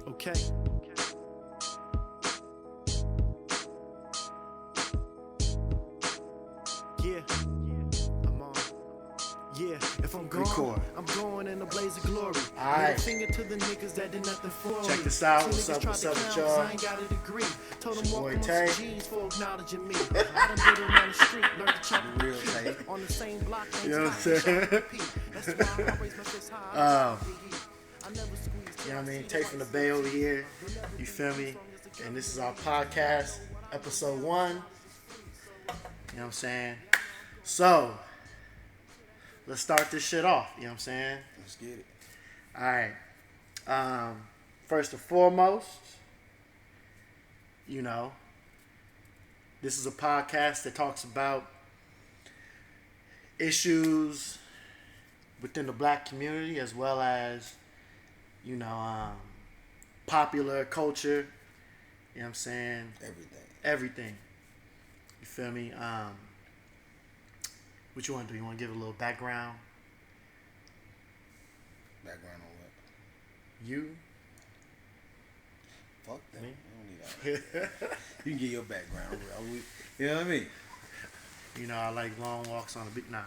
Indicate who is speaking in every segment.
Speaker 1: Okay. Yeah. I'm on. Yeah, if I'm gone,
Speaker 2: Record.
Speaker 1: I'm going in a blaze of glory.
Speaker 2: Alright.
Speaker 1: Middle finger to the niggas that did nothing for
Speaker 2: Check
Speaker 1: me.
Speaker 2: this out.
Speaker 1: Some
Speaker 2: What's
Speaker 1: niggas
Speaker 2: up,
Speaker 1: tried
Speaker 2: what's
Speaker 1: to
Speaker 2: up with
Speaker 1: clown 'cause
Speaker 2: y'all?
Speaker 1: I ain't got a degree. Told
Speaker 2: It's
Speaker 1: them
Speaker 2: your
Speaker 1: walk
Speaker 2: boy
Speaker 1: on
Speaker 2: Tay.
Speaker 1: some G's for acknowledging me. I done been around the street, learned to chop
Speaker 2: Real Tay.
Speaker 1: on the same block.
Speaker 2: You know what I'm saying?
Speaker 1: That's why I raise my fist high. I never squeeze.
Speaker 2: You know what I mean? Tay from the Bay over here. You feel me? And this is our podcast, episode 1. You know what I'm saying? So, let's start this shit off. You know what I'm saying?
Speaker 3: Let's get it.
Speaker 2: Alright. First and foremost, you know, this is a podcast that talks about issues within the black community as well as, you know, popular culture. You know what I'm saying? Everything. You feel me? What you want to do? You want to give a little background?
Speaker 3: Background on what?
Speaker 2: You?
Speaker 3: Fuck that.
Speaker 2: Me?
Speaker 3: I don't need that. You can get your background. You know what I mean?
Speaker 2: You know, I like long walks on the beach. Nah.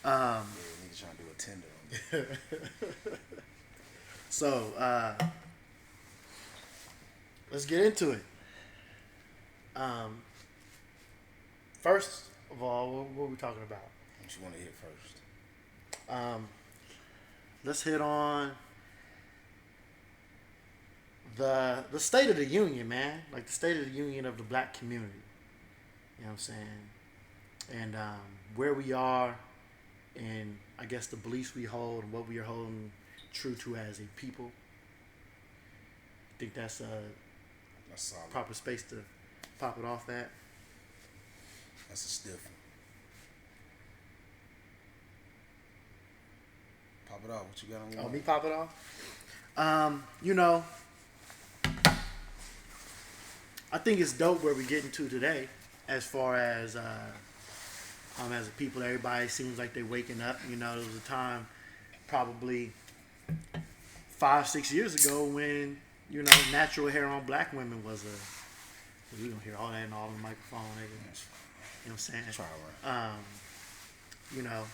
Speaker 3: Yeah, niggas trying to do a tender on me.
Speaker 2: So, let's get into it. First of all, what are we talking about?
Speaker 3: What you want to hit first?
Speaker 2: Let's hit on the state of the union, man. Like the state of the union of the black community. You know what I'm saying? And where we are, and I guess the beliefs we hold and what we are holding true to as a people. I think that's a
Speaker 3: That's solid.
Speaker 2: proper space to pop it off at.
Speaker 3: That's a stiff one. Pop it off. What you got on your
Speaker 2: Oh, me
Speaker 3: mind?
Speaker 2: pop it off? You know, I think it's dope where we're getting to today as far as a people, everybody seems like they're waking up. You know, there was a time probably 5-6 years ago when, you know, natural hair on black women was we gonna hear all that in all the microphone, nigga. You know what I'm saying?
Speaker 3: Try right.
Speaker 2: You know,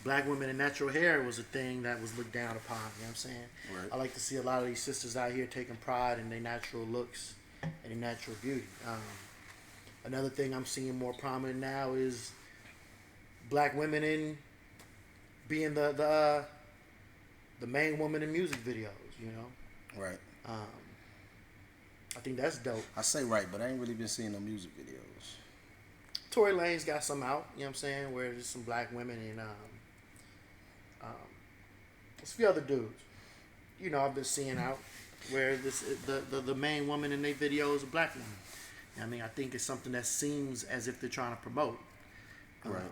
Speaker 2: black women and natural hair was a thing that was looked down upon. You know what I'm saying?
Speaker 3: Right.
Speaker 2: I like to see a lot of these sisters out here taking pride in their natural looks and their natural beauty. Another thing I'm seeing more prominent now is black women in being the main woman in music videos. You know,
Speaker 3: Right.
Speaker 2: I think that's dope.
Speaker 3: I say right, but I ain't really been seeing no music videos.
Speaker 2: Tory Lane's got some out, you know what I'm saying, where there's some black women and there's a few other dudes. You know, I've been seeing out where the main woman in their video is a black woman. I mean, I think it's something that seems as if they're trying to promote.
Speaker 3: Right.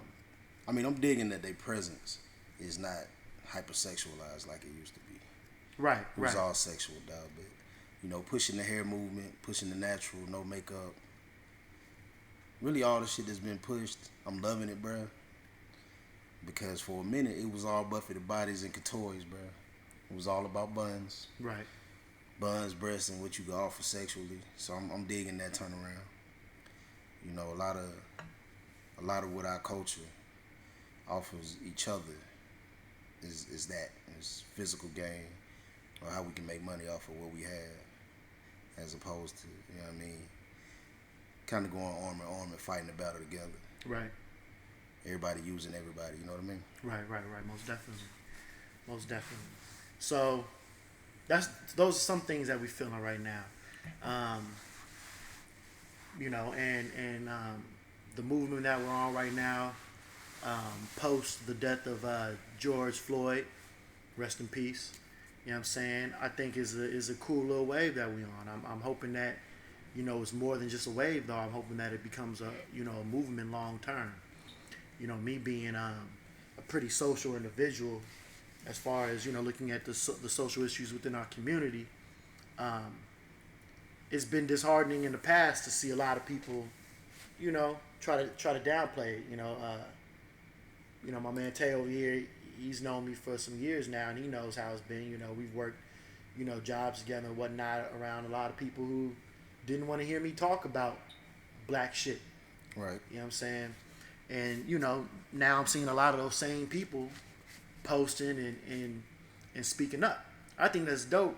Speaker 3: I mean, I'm digging that their presence is not hypersexualized like it used to be.
Speaker 2: Right,
Speaker 3: It was
Speaker 2: right.
Speaker 3: all sexual, dog. But, you know, pushing the hair movement, pushing the natural, no makeup. Really all the shit that's been pushed, I'm loving it, bruh. Because for a minute, it was all buffeted bodies and coutures, bruh. It was all about buns.
Speaker 2: Right.
Speaker 3: Buns, breasts, and what you can offer sexually. So I'm digging that turnaround. You know, a lot of what our culture offers each other is that. It's physical gain or how we can make money off of what we have as opposed to, you know what I mean, kind of going arm in arm and fighting the battle together.
Speaker 2: Right.
Speaker 3: Everybody using everybody, you know what I mean?
Speaker 2: Right. Most definitely. So those are some things that we're feeling right now. You know, and the movement that we're on right now, post the death of George Floyd, rest in peace. You know what I'm saying? I think is a cool little wave that we on. I'm hoping that, you know, it's more than just a wave though. I'm hoping that it becomes a movement long term. You know, me being a pretty social individual, as far as, you know, looking at the social issues within our community, it's been disheartening in the past to see a lot of people, you know, try to downplay it. You know, my man Tay over here, he's known me for some years now, and he knows how it's been. You know, we've worked, jobs together and whatnot around a lot of people who didn't want to hear me talk about black shit.
Speaker 3: Right.
Speaker 2: You know what I'm saying? And now I'm seeing a lot of those same people posting and speaking up. I think that's dope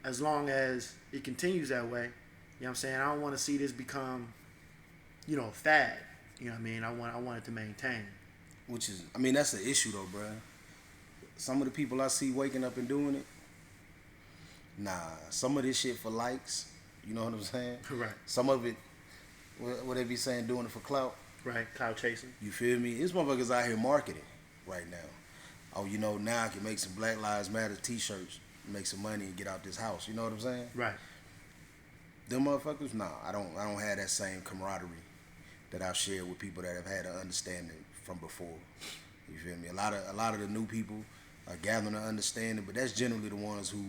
Speaker 2: as long as it continues that way. You know what I'm saying? I don't want to see this become, a fad. You know what I mean? I want it to maintain.
Speaker 3: Which is, that's the issue though, bro. Some of the people I see waking up and doing it, nah. Some of this shit for likes, you know what I'm saying?
Speaker 2: Right.
Speaker 3: Some of it, what they be saying, doing it for clout.
Speaker 2: Right, clout chasing.
Speaker 3: You feel me? This motherfuckers out here marketing right now. Oh, now I can make some Black Lives Matter t-shirts, make some money and get out this house. You know what I'm saying?
Speaker 2: Right.
Speaker 3: Them motherfuckers, nah. I don't have that same camaraderie that I've shared with people that have had an understanding from before. You feel me? A lot of the new people are gathering an understanding, but that's generally the ones who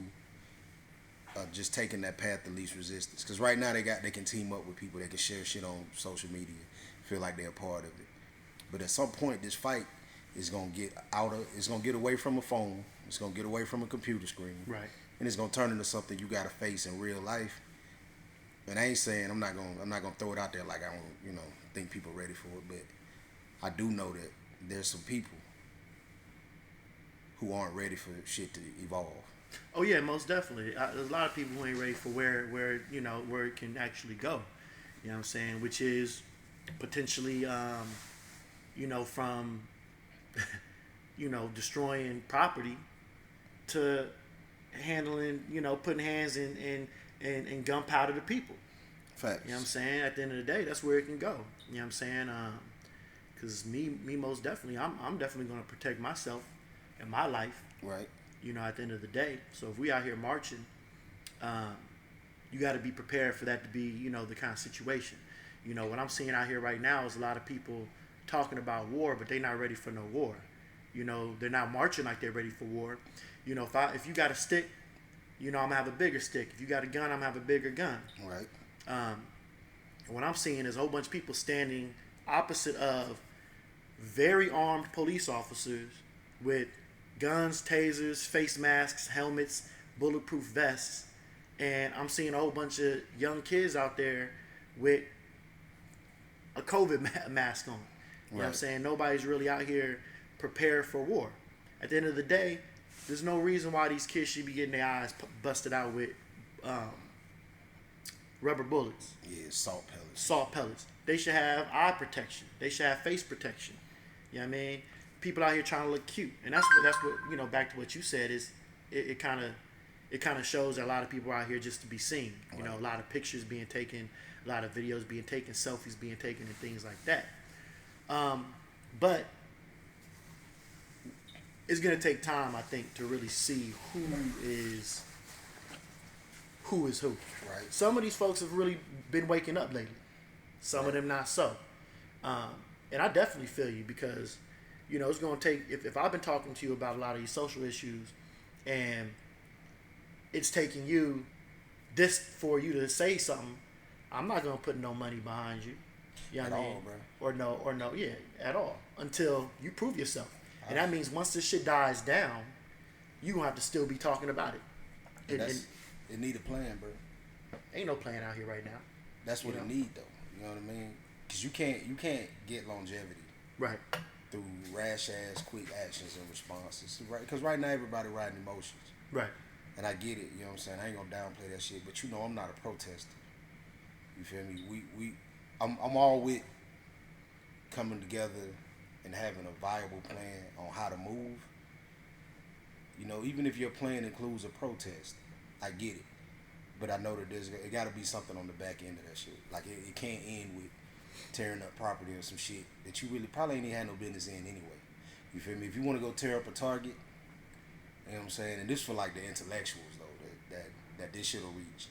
Speaker 3: are just taking that path of least resistance. Because right now they can team up with people that can share shit on social media, feel like they're a part of it. But at some point, this fight is gonna it's gonna get away from a phone, it's gonna get away from a computer screen,
Speaker 2: Right.
Speaker 3: and it's gonna turn into something you gotta face in real life. And I ain't saying I'm not gonna throw it out there like I don't think people ready for it, but I do know that there's some people who aren't ready for shit to evolve.
Speaker 2: Oh yeah, most definitely. There's a lot of people who ain't ready for where it can actually go. You know what I'm saying? Which is potentially, from, destroying property to handling, putting hands in gunpowder to people.
Speaker 3: Facts.
Speaker 2: You know what I'm saying? At the end of the day, that's where it can go. You know what I'm saying? Because me most definitely, I'm definitely going to protect myself and my life.
Speaker 3: Right.
Speaker 2: At the end of the day. So if we out here marching, you got to be prepared for that to be, the kind of situation. What I'm seeing out here right now is a lot of people talking about war, but they're not ready for no war. They're not marching like they're ready for war. If you got a stick, I'm gonna have a bigger stick. If you got a gun, I'm gonna have a bigger gun.
Speaker 3: Right.
Speaker 2: And what I'm seeing is a whole bunch of people standing opposite of very armed police officers with guns, tasers, face masks, helmets, bulletproof vests. And I'm seeing a whole bunch of young kids out there with a COVID mask on. You know what I'm saying? Nobody's really out here prepared for war. At the end of the day, there's no reason why these kids should be getting their eyes busted out with rubber bullets.
Speaker 3: Yeah, salt pellets.
Speaker 2: Salt pellets. They should have eye protection. They should have face protection. You know what I mean? People out here trying to look cute, and that's what back to what you said is it kind of shows that a lot of people are out here just to be seen. A lot of pictures being taken, a lot of videos being taken, selfies being taken, and things like that. But it's gonna take time, I think, to really see who is who.
Speaker 3: Right.
Speaker 2: Some of these folks have really been waking up lately. Some of them not so. And I definitely feel you because, it's going to take, if I've been talking to you about a lot of these social issues and it's taking you for you to say something, I'm not going to put no money behind you. You know
Speaker 3: at
Speaker 2: what I mean?
Speaker 3: all, bro.
Speaker 2: Or no, yeah, at all. Until you prove yourself. And that means once this shit dies down, you're going to have to still be talking about it.
Speaker 3: It need a plan, bro.
Speaker 2: Ain't no plan out here right now.
Speaker 3: That's what it need, though. You know what I mean? Because you can't get longevity.
Speaker 2: Right.
Speaker 3: Through rash ass quick actions and responses, right? Because right now everybody riding emotions,
Speaker 2: right?
Speaker 3: And I get it, you know what I'm saying. I ain't gonna downplay that shit, but I'm not a protester. You feel me? I'm all with coming together and having a viable plan on how to move. Even if your plan includes a protest, I get it, but I know that it got to be something on the back end of that shit. Like it can't end with tearing up property or some shit that you really probably ain't even had no business in anyway. You feel me? If you want to go tear up a Target, you know what I'm saying? And this for like the intellectuals though, that this shit'll reach.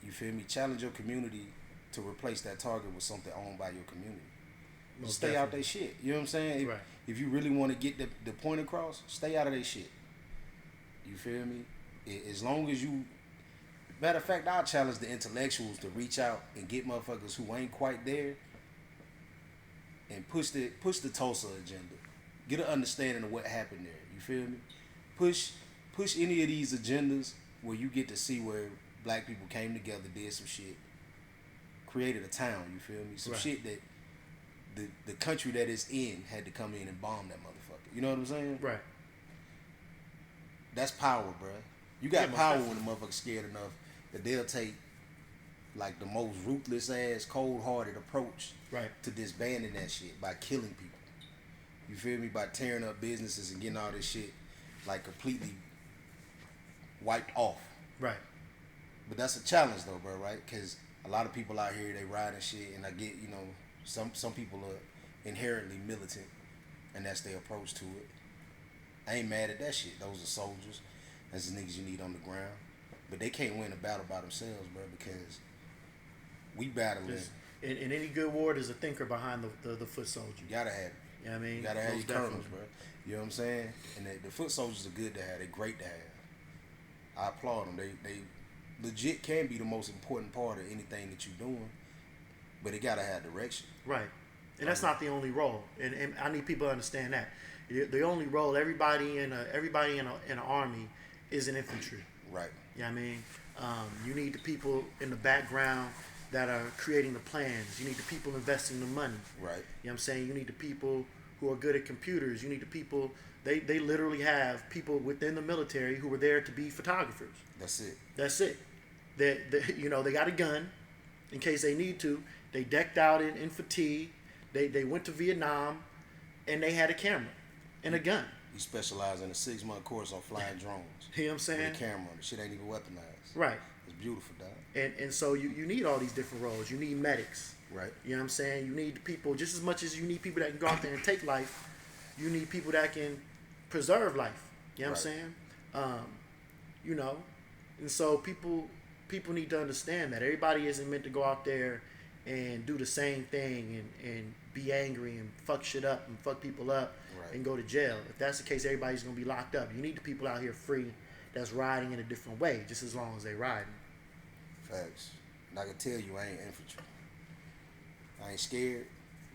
Speaker 3: You feel me? Challenge your community to replace that Target with something owned by your community. Just stay out their shit. You know what I'm saying? If you really want to get the point across, stay out of their shit. You feel me? As long as you... Matter of fact, I'll challenge the intellectuals to reach out and get motherfuckers who ain't quite there and push the Tulsa agenda. Get an understanding of what happened there. You feel me? Push any of these agendas where you get to see where black people came together, did some shit, created a town. You feel me? Some
Speaker 2: Right.
Speaker 3: shit that the country that it's in had to come in and bomb that motherfucker. You know what I'm saying?
Speaker 2: Right.
Speaker 3: That's power, bruh. You got
Speaker 2: Yeah, most
Speaker 3: power
Speaker 2: definitely.
Speaker 3: when the motherfucker's scared enough that they'll take like the most ruthless ass, cold hearted approach
Speaker 2: Right.
Speaker 3: to disbanding that shit by killing people. You feel me? By tearing up businesses and getting all this shit like completely wiped off.
Speaker 2: Right.
Speaker 3: But that's a challenge though, bro, right? Because a lot of people out here, they ride and shit, and I get, you know, some people are inherently militant, and that's their approach to it. I ain't mad at that shit. Those are soldiers. That's the niggas you need on the ground. But they can't win a battle by themselves, bro, because we battling.
Speaker 2: There's- In any good war, there's a thinker behind the foot soldier.
Speaker 3: You gotta have it.
Speaker 2: You know what I mean?
Speaker 3: You gotta have
Speaker 2: Most
Speaker 3: your colonels,
Speaker 2: definitely.
Speaker 3: bro. You know what I'm saying? And the foot soldiers are good to have. They're great to have. I applaud them. They legit can be the most important part of anything that you're doing, but it gotta have direction.
Speaker 2: Right. And that's not the only role. And I need people to understand that. The only role everybody in an army is an infantry.
Speaker 3: Right.
Speaker 2: You know what I mean? You need the people in the background that are creating the plans. You need the people investing the money.
Speaker 3: Right.
Speaker 2: You know what I'm saying? You need the people who are good at computers. You need the people, they literally have people within the military who were there to be photographers.
Speaker 3: That's it.
Speaker 2: That's it. They got a gun in case they need to. They decked out in fatigue. They went to Vietnam and they had a camera and a gun.
Speaker 3: You specialize in a 6-month course on flying drones.
Speaker 2: You know what I'm saying?
Speaker 3: With a camera on it. Shit ain't even weaponized.
Speaker 2: Right.
Speaker 3: It's beautiful, dog.
Speaker 2: And so you need all these different roles. You need medics.
Speaker 3: Right.
Speaker 2: You know what I'm saying? You need people just as much as you need people that can go out there and take life. You need people that can preserve life. You know what I'm saying? You know, and so people need to understand that everybody isn't meant to go out there and do the same thing and be angry and fuck shit up and fuck people up
Speaker 3: Right.
Speaker 2: and go to jail. If that's the case, everybody's gonna be locked up. You need the people out here free that's riding in a different way, just as long as they riding.
Speaker 3: Facts. And I can tell you I ain't infantry. I ain't scared,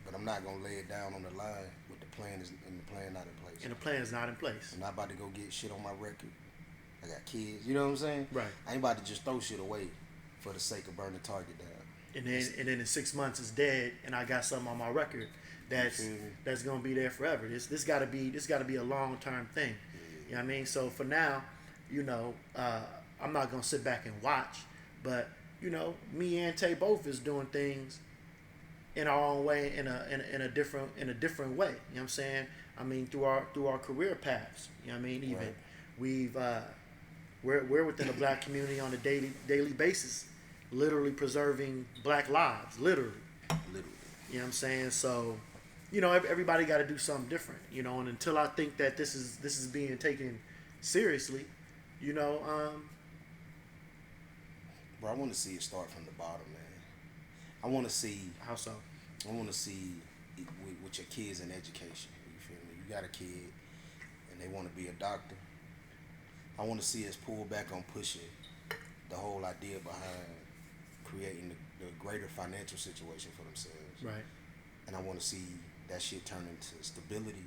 Speaker 3: but I'm not gonna lay it down on the line with the plan and the plan not in place.
Speaker 2: And the plan is not in place.
Speaker 3: I'm not about to go get shit on my record. I got kids. You know what I'm saying?
Speaker 2: Right.
Speaker 3: I ain't about to just throw shit away for the sake of burning Target down.
Speaker 2: And then in 6 months it's dead, and I got something on my record that's gonna be there forever. This gotta be a long term thing. You know what I mean? So for now, you know, I'm not gonna sit back and watch, but you know, me and Tay both is doing things in our own way, in a different way. You know what I'm saying? I mean, through our career paths. You know what I mean? Even
Speaker 3: Right.
Speaker 2: we've we're within the black community on a daily basis, literally preserving black lives, literally.
Speaker 3: Literally.
Speaker 2: You know what I'm saying? So, you know, everybody got to do something different, you know. And until I think that this is being taken seriously, you know,
Speaker 3: Bro, I want to see it start from the bottom, man. I want to see.
Speaker 2: how so?
Speaker 3: I want to see it with your kids in education. You feel me? You got a kid, and they want to be a doctor. I want to see us pull back on pushing the whole idea behind creating the greater financial situation for themselves.
Speaker 2: Right.
Speaker 3: And I want to see that shit turn into stability.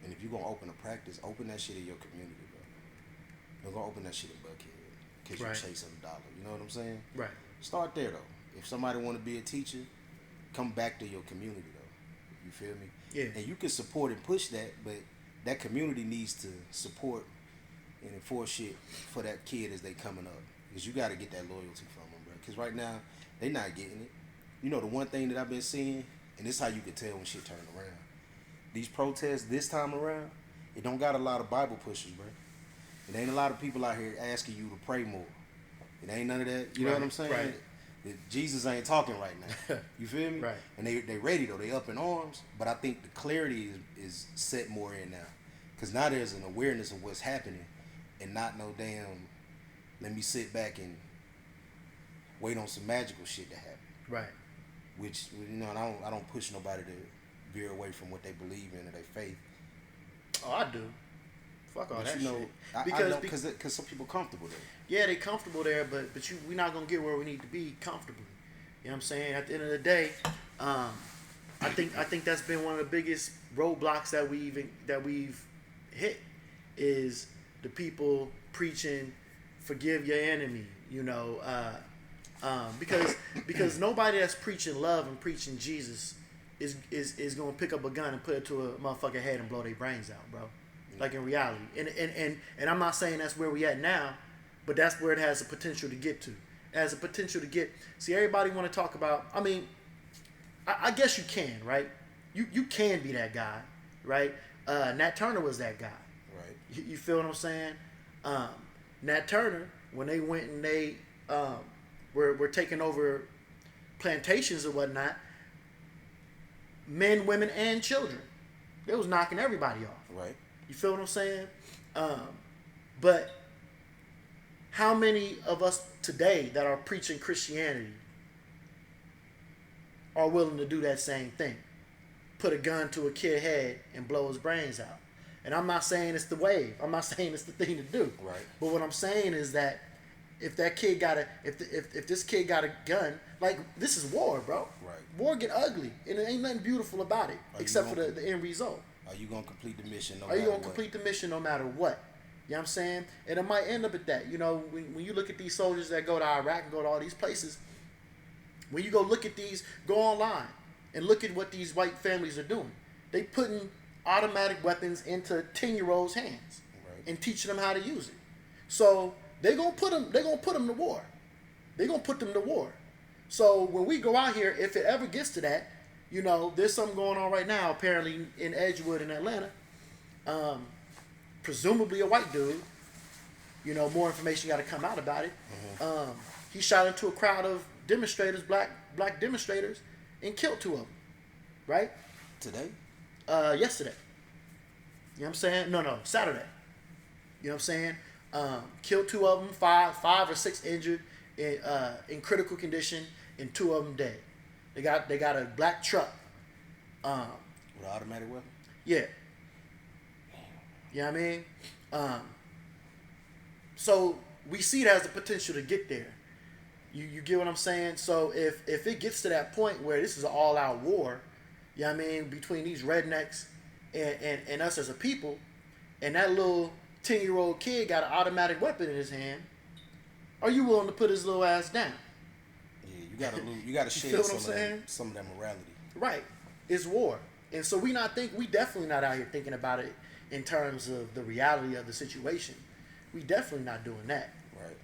Speaker 3: And if you're going to open a practice, open that shit in your community, bro. Don't go open that shit in Buckhead because
Speaker 2: Right.
Speaker 3: you're chasing a dollar. You know what I'm saying?
Speaker 2: Right.
Speaker 3: Start there, though. If somebody want to be a teacher, come back to your community, though. You feel me?
Speaker 2: Yeah.
Speaker 3: And you can support and push that, but that community needs to support and enforce shit for that kid as they coming up. Because you got to get that loyalty from them, bro. Because right now, they not getting it. You know, the one thing that I've been seeing, and this is how you can tell when shit turn around. These protests this time around, it don't got a lot of Bible pushers, bro. It ain't a lot of people out here asking you to pray more. It ain't none of that. You know what I'm saying?
Speaker 2: Right.
Speaker 3: Jesus ain't talking right now. You feel me?
Speaker 2: Right.
Speaker 3: And they ready though. They up in arms. But I think the clarity is set more in now. Because now there's an awareness of what's happening. And not no damn, let me sit back and wait on some magical shit to happen.
Speaker 2: Right.
Speaker 3: Which, you know, and I don't push nobody to veer away from what they believe in or their faith.
Speaker 2: Oh, I do. Fuck all
Speaker 3: But
Speaker 2: that
Speaker 3: you know,
Speaker 2: shit.
Speaker 3: because some people comfortable there.
Speaker 2: Yeah, they comfortable there, but we're not gonna get where we need to be comfortably. You know what I'm saying? At the end of the day, I think that's been one of the biggest roadblocks that we've hit is the people preaching forgive your enemy, because nobody that's preaching love and preaching Jesus is gonna pick up a gun and put it to a motherfucker head and blow their brains out, bro. Like in reality, and I'm not saying that's where we at now, but that's where it has the potential to get to. It has the potential to get. See, everybody want to talk about. I mean, I guess you can, right? You can be that guy, right? Nat Turner was that guy.
Speaker 3: Right.
Speaker 2: You feel what I'm saying? Nat Turner, when they went and they were taking over plantations or whatnot, men, women, and children, they was knocking everybody off.
Speaker 3: Right.
Speaker 2: You feel what I'm saying? But how many of us today that are preaching Christianity are willing to do that same thing? Put a gun to a kid's head and blow his brains out. And I'm not saying it's the wave. I'm not saying it's the thing to do.
Speaker 3: Right.
Speaker 2: But what I'm saying is that if that kid got if this kid got a gun, like, this is war, bro.
Speaker 3: Right.
Speaker 2: War get ugly, and it ain't nothing beautiful about it, except for the end result.
Speaker 3: Are you gonna complete the mission?
Speaker 2: Are you gonna complete the mission no matter what? You know what I'm saying? And it might end up at that. When you look at these soldiers that go to Iraq and go to all these places, when you go look at these, go online and look at what these white families are doing. They putting automatic weapons into 10-year-olds' hands,
Speaker 3: right,
Speaker 2: and teaching them how to use it. So they're gonna put them to war. They're gonna put them to war. So when we go out here, if it ever gets to that, there's something going on right now, apparently in Edgewood in Atlanta. Presumably a white dude. More information got to come out about it.
Speaker 3: Mm-hmm.
Speaker 2: He shot into a crowd of demonstrators, black demonstrators, and killed 2 of them. Right?
Speaker 3: Today?
Speaker 2: Yesterday. You know what I'm saying? No, Saturday. You know what I'm saying? Killed 2 of them, five or 6 injured, in critical condition, and 2 of them dead. They got a black truck.
Speaker 3: With an automatic weapon?
Speaker 2: Yeah. You know what I mean? So we see it has the potential to get there. You get what I'm saying? So if it gets to that point where this is an all-out war, you know what I mean, between these rednecks and us as a people, and that little 10-year-old kid got an automatic weapon in his hand, are you willing to put his little ass down?
Speaker 3: Yeah, you gotta shed some of that morality.
Speaker 2: Right. It's war. And so we definitely not out here thinking about it in terms of the reality of the situation. We definitely not doing that.
Speaker 3: Right.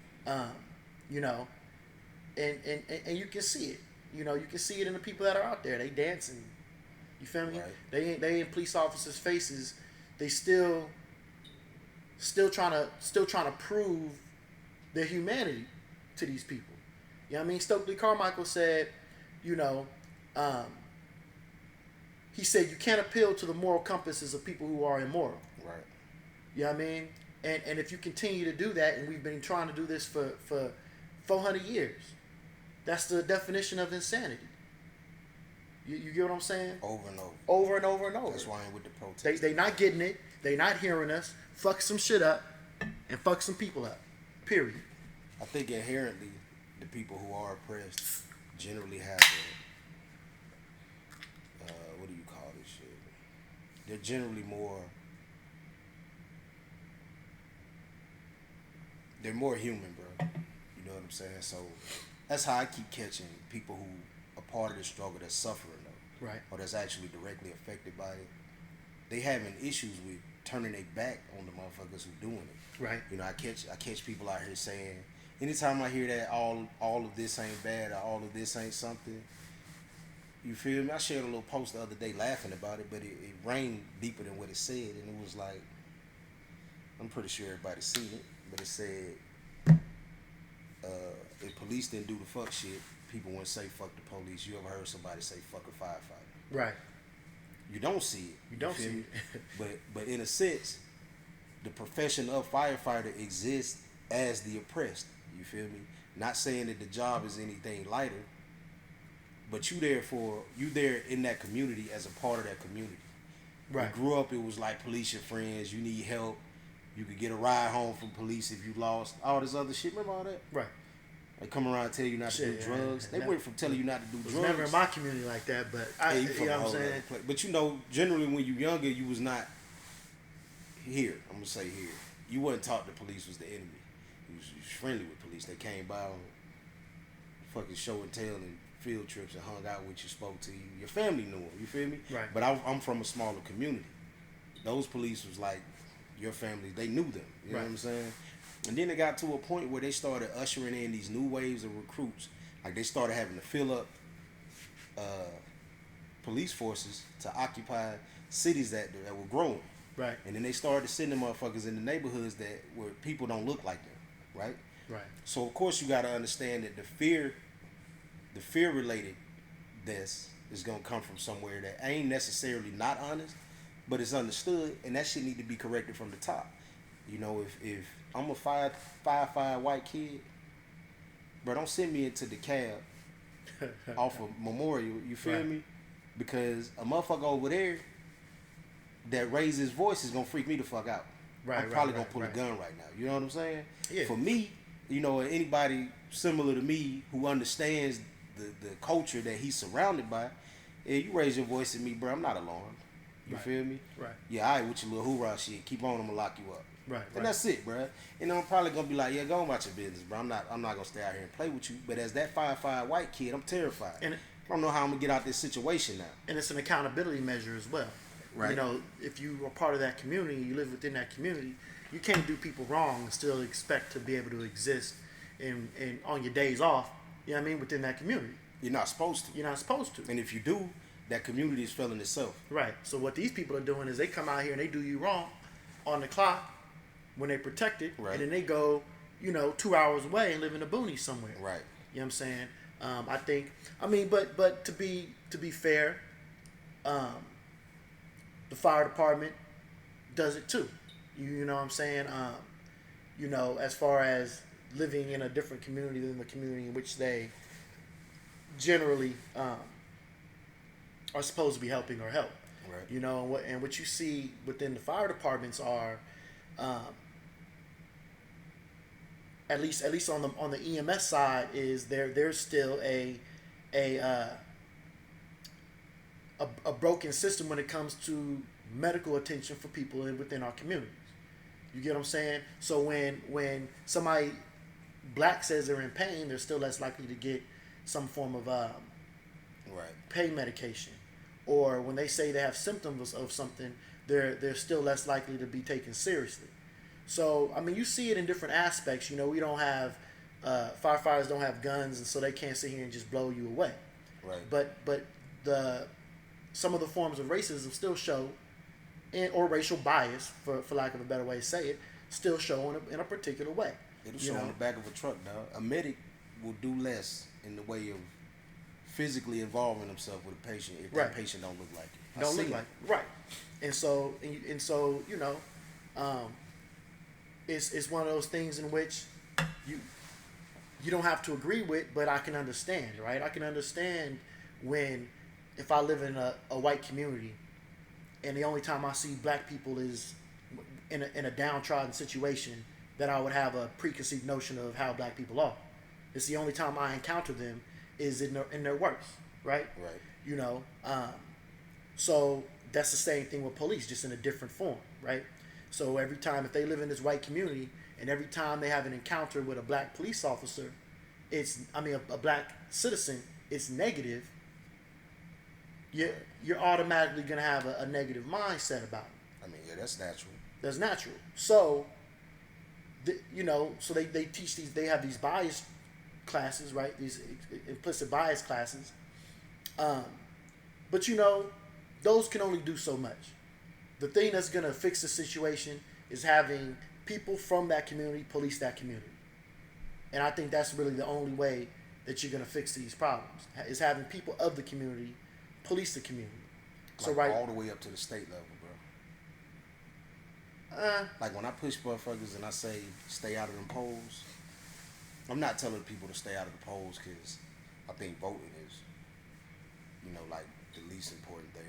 Speaker 2: And you can see it. You can see it in the people that are out there. They dancing. You feel me?
Speaker 3: Right.
Speaker 2: They in police officers' faces. They still trying to prove their humanity to these people. You know what I mean? Stokely Carmichael said, he said you can't appeal to the moral compasses of people who are immoral.
Speaker 3: Right.
Speaker 2: You know what I mean? And if you continue to do that, and we've been trying to do this for 400 years, that's the definition of insanity. You get what I'm saying?
Speaker 3: Over and over.
Speaker 2: Over and over and over.
Speaker 3: That's why I ain't with the protest.
Speaker 2: They not getting it. They not hearing us. Fuck some shit up, and fuck some people up. Period.
Speaker 3: I think inherently, the people who are oppressed generally have what do you call this shit? They're generally they're more human, bro. You know what I'm saying? So that's how I keep catching people who are part of the struggle that's suffering though.
Speaker 2: Right.
Speaker 3: Or that's actually directly affected by it. They having issues with turning their back on the motherfuckers who doing it.
Speaker 2: Right.
Speaker 3: I catch people out here saying, anytime I hear that all of this ain't bad or all of this ain't something, you feel me? I shared a little post the other day laughing about it, but it rang deeper than what it said, and it was like, I'm pretty sure everybody's seen it, but it said, if police didn't do the fuck shit, people wouldn't say fuck the police. You ever heard somebody say fuck a firefighter?
Speaker 2: Right.
Speaker 3: You don't see it.
Speaker 2: You don't see
Speaker 3: me?
Speaker 2: it.
Speaker 3: but in a sense, the profession of firefighter exists as the oppressed. You feel me? Not saying that the job is anything lighter, but you there in that community as a part of that community.
Speaker 2: Right.
Speaker 3: You grew up, it was like police your friends. You need help. You could get a ride home from police if you lost. All this other shit. Remember all that?
Speaker 2: Right.
Speaker 3: They come around and tell you not to do drugs. They went from telling you not to do drugs.
Speaker 2: Never in my community like that, but you know what I'm saying?
Speaker 3: But generally when you younger, you was not here. I'm going to say here. You wasn't taught the police was the enemy. You was friendly with police. They came by on fucking show and tell and field trips and hung out with you, spoke to you. Your family knew them. You feel me?
Speaker 2: Right.
Speaker 3: But I'm from a smaller community. Those police was like your family. They knew them. You know what I'm saying? And then it got to a point where they started ushering in these new waves of recruits. Like they started having to fill up police forces to occupy cities that were growing.
Speaker 2: Right.
Speaker 3: And then they started sending motherfuckers in the neighborhoods that where people don't look like them. Right.
Speaker 2: Right.
Speaker 3: So of course you got to understand that the fear related deaths is gonna come from somewhere that ain't necessarily not honest, but it's understood, and that shit need to be corrected from the top. You know, if I'm a 5'5" white kid, bro, don't send me into the cab off of Memorial. You feel me? Because a motherfucker over there that raises his voice is gonna freak me the fuck out. I'm probably gonna pull a gun right now. You know what I'm saying?
Speaker 2: Yeah.
Speaker 3: For me, you know, anybody similar to me who understands the culture that he's surrounded by, yeah, you raise your voice at me, bro, I'm not alarmed. You feel me?
Speaker 2: Right.
Speaker 3: Yeah, all right, with your little hoorah shit, keep on, I'm gonna lock you up.
Speaker 2: Right.
Speaker 3: And that's it, bro. And I'm probably gonna be like, yeah, go on about your business, bro. I'm not gonna stay out here and play with you. But as that 5'5" white kid, I'm terrified.
Speaker 2: And
Speaker 3: I don't know how I'm gonna get out this situation now.
Speaker 2: And it's an accountability measure as well.
Speaker 3: Right.
Speaker 2: You know, if you are part of that community, you live within that community, you can't do people wrong and still expect to be able to exist in on your days off, you know what I mean, within that community.
Speaker 3: You're not supposed to.
Speaker 2: You're not supposed to.
Speaker 3: And if you do, that community is failing itself.
Speaker 2: Right. So what these people are doing is they come out here and they do you wrong on the clock when they protect it,
Speaker 3: Right.
Speaker 2: and then they go, 2 hours away and live in the boonies somewhere.
Speaker 3: Right.
Speaker 2: You know what I'm saying? I think. I mean, but to be fair, the fire department does it too. You know what I'm saying? As far as living in a different community than the community in which they generally are supposed to be helping or help.
Speaker 3: Right.
Speaker 2: You know, and what you see within the fire departments are, at least on the EMS side, is there's still a broken system when it comes to medical attention for people within our communities. You get what I'm saying? So when somebody black says they're in pain, they're still less likely to get some form of pain medication. Or when they say they have symptoms of something, they're still less likely to be taken seriously. So, I mean, you see it in different aspects. You know, we don't have, firefighters don't have guns, and so they can't sit here and just blow you away.
Speaker 3: Right.
Speaker 2: But some of the forms of racism still show, or racial bias, for lack of a better way to say it, still show in a particular way.
Speaker 3: It'll show in the back of a truck, dog. A medic will do less in the way of physically involving himself with a patient if that patient don't look like it.
Speaker 2: Don't look like it. Right. And so it's one of those things in which you don't have to agree with, but I can understand, right? I can understand if I live in a white community and the only time I see black people is in a downtrodden situation, that I would have a preconceived notion of how black people are. It's the only time I encounter them is in their worst, right?
Speaker 3: Right.
Speaker 2: You know, so that's the same thing with police, just in a different form, right? So every time, if they live in this white community, and every time they have an encounter with a black police officer, a black citizen, it's negative. You're automatically gonna have a negative mindset about it.
Speaker 3: I mean, yeah, that's natural.
Speaker 2: That's natural. So, so they teach they have these bias classes, right? These implicit bias classes. But those can only do so much. The thing that's going to fix the situation is having people from that community police that community. And I think that's really the only way that you're going to fix these problems, is having people of the community police the community.
Speaker 3: Like all the way up to the state level, bro. Like when I push motherfuckers and I say stay out of them polls, I'm not telling people to stay out of the polls because I think voting is, like the least important thing.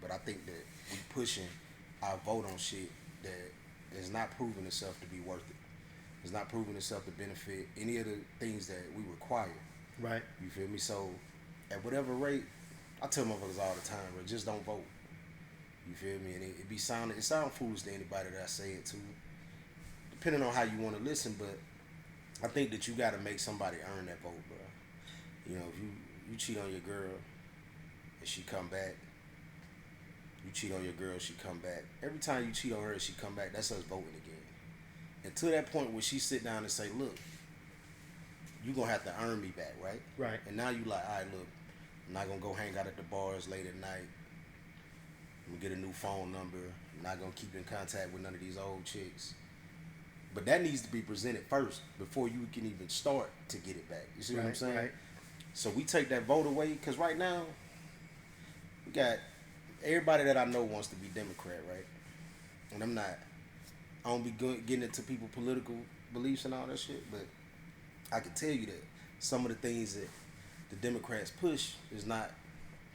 Speaker 3: But I think that we pushing our vote on shit that is not proving itself to be worth it. It's not proving itself to benefit any of the things that we require.
Speaker 2: Right.
Speaker 3: You feel me? So at whatever rate, I tell motherfuckers all the time, bro, just don't vote. You feel me? And it sound foolish to anybody that I say it to, depending on how you want to listen, but I think that you got to make somebody earn that vote, bro. You know, if you cheat on your girl and she come back, you cheat on your girl, she come back. Every time you cheat on her and she come back, that's us voting again. And to that point where she sit down and say, look, you going to have to earn me back, right?
Speaker 2: Right.
Speaker 3: And now you like, all right, look, I'm not going to go hang out at the bars late at night. I'm going to get a new phone number. I'm not going to keep in contact with none of these old chicks. But that needs to be presented first before you can even start to get it back. You see what I'm saying? Right. So we take that vote away because right now, we got everybody that I know wants to be Democrat, right? And I don't be getting into people's political beliefs and all that shit, but I can tell you that some of the things that the Democrats push is not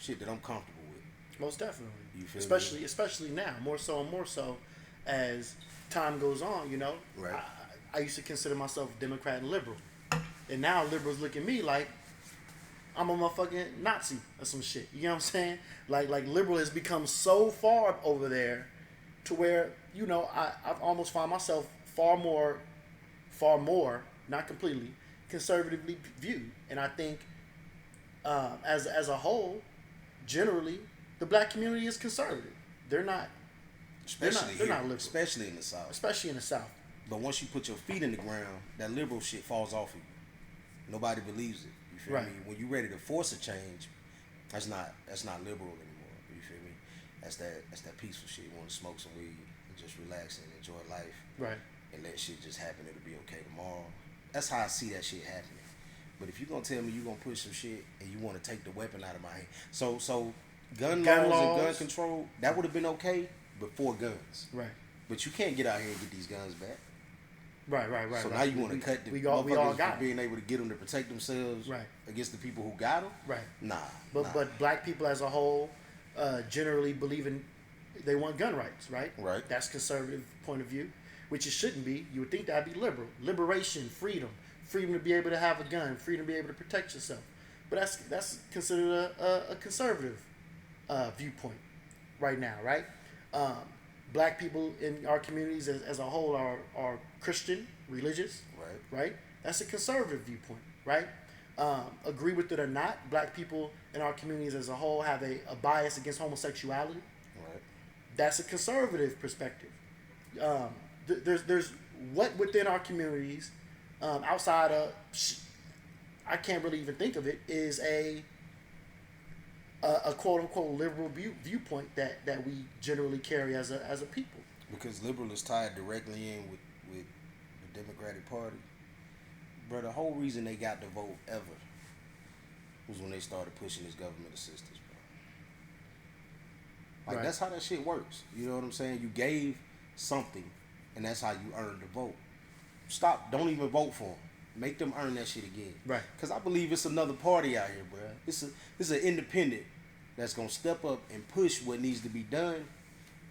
Speaker 3: shit that I'm comfortable with.
Speaker 2: Most definitely.
Speaker 3: You feel
Speaker 2: especially now, more so and more so as time goes on, you know.
Speaker 3: Right.
Speaker 2: I used to consider myself Democrat and liberal. And now liberals look at me like I'm a motherfucking Nazi or some shit. You know what I'm saying? Like liberal has become so far over there to where, you know, I've almost found myself far more, not completely, conservatively viewed. And I think as a whole, generally, the black community is conservative. They're not liberal.
Speaker 3: Especially in the South.
Speaker 2: Especially in the South.
Speaker 3: But once you put your feet in the ground, that liberal shit falls off of you. Nobody believes it. You feel me? When you're ready to force a change, that's not liberal anymore. You feel me? That's that peaceful shit. You want to smoke some weed and just relax and enjoy life.
Speaker 2: Right.
Speaker 3: And let shit just happen. It'll be okay tomorrow. That's how I see that shit happening. But if you're gonna tell me you're gonna push some shit and you want to take the weapon out of my hand, so gun laws and gun control, that would have been okay before guns.
Speaker 2: Right.
Speaker 3: But you can't get out here and get these guns back.
Speaker 2: Right.
Speaker 3: So now you want to cut the motherfuckers from being able to get them to protect themselves against the people who got them?
Speaker 2: Right.
Speaker 3: Nah.
Speaker 2: But black people as a whole generally believe they want gun rights, right?
Speaker 3: Right.
Speaker 2: That's conservative point of view, which it shouldn't be. You would think that'd be liberal. Liberation, freedom to be able to have a gun, freedom to be able to protect yourself. But that's considered a conservative viewpoint right now, right? Black people in our communities as a whole are Christian, religious, right? That's a conservative viewpoint, right? Agree with it or not, black people in our communities as a whole have a bias against homosexuality.
Speaker 3: Right.
Speaker 2: That's a conservative perspective. There's what within our communities, outside of, I can't really even think of it, is a quote unquote liberal viewpoint that we generally carry as a people.
Speaker 3: Because liberal is tied directly in with the Democratic Party. Bro, the whole reason they got the vote ever was when they started pushing this government assistance, bro. Like, that's how that shit works. You know what I'm saying? You gave something, and that's how you earned the vote. Stop. Don't even vote for them. Make them earn that shit again.
Speaker 2: Right.
Speaker 3: Because I believe it's another party out here, bro. It's an independent that's going to step up and push what needs to be done,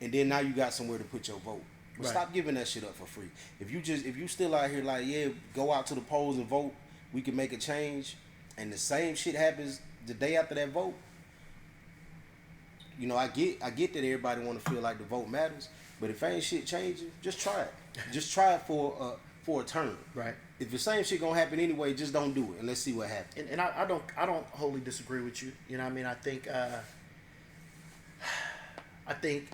Speaker 3: and then now you got somewhere to put your vote. But stop giving that shit up for free. If you still out here like, yeah, go out to the polls and vote, we can make a change, and the same shit happens the day after that vote, you know, I get that everybody want to feel like the vote matters, but if ain't shit changing, just try it. Just try it for a term. Right. If the same shit gonna happen anyway, just don't do it and let's see what happens.
Speaker 2: And I don't wholly disagree with you. You know what I mean? I think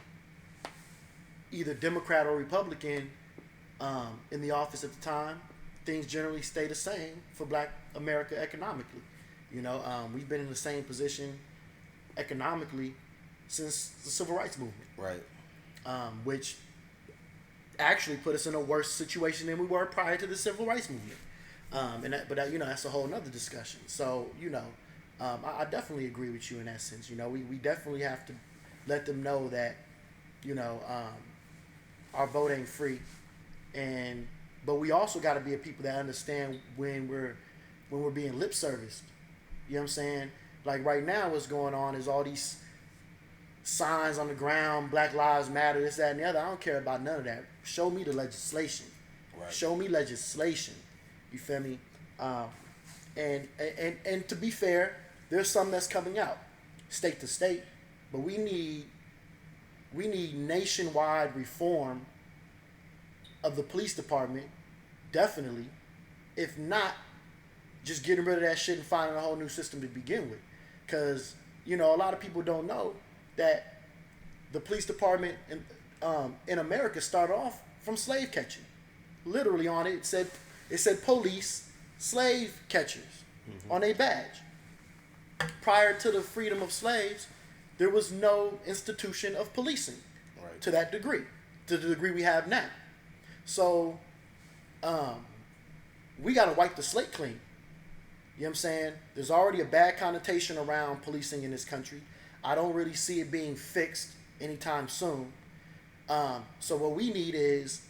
Speaker 2: either Democrat or Republican in the office at the time, things generally stay the same for Black America economically. You know, we've been in the same position economically since the Civil Rights Movement.
Speaker 3: Right.
Speaker 2: Which actually put us in a worse situation than we were prior to the Civil Rights Movement. But you know, that's a whole nother discussion. So, you know, I definitely agree with you in that sense. You know, we definitely have to let them know that, you know, our vote ain't free, but we also got to be a people that understand when we're being lip serviced. You know what I'm saying? Like right now, what's going on is all these signs on the ground, Black Lives Matter, this, that, and the other. I don't care about none of that. Show me the legislation.
Speaker 3: Right.
Speaker 2: Show me legislation. You feel me? And to be fair, there's some that's coming out, state to state, but we need nationwide reform of the police department, definitely, if not just getting rid of that shit and finding a whole new system to begin with. Because, you know, a lot of people don't know that the police department in America started off from slave catching. Literally on it said police slave catchers on a badge. Prior to the freedom of slaves, there was no institution of policing to that degree, to the degree we have now. So, we got to wipe the slate clean. You know what I'm saying? There's already a bad connotation around policing in this country. I don't really see it being fixed anytime soon. So what we need is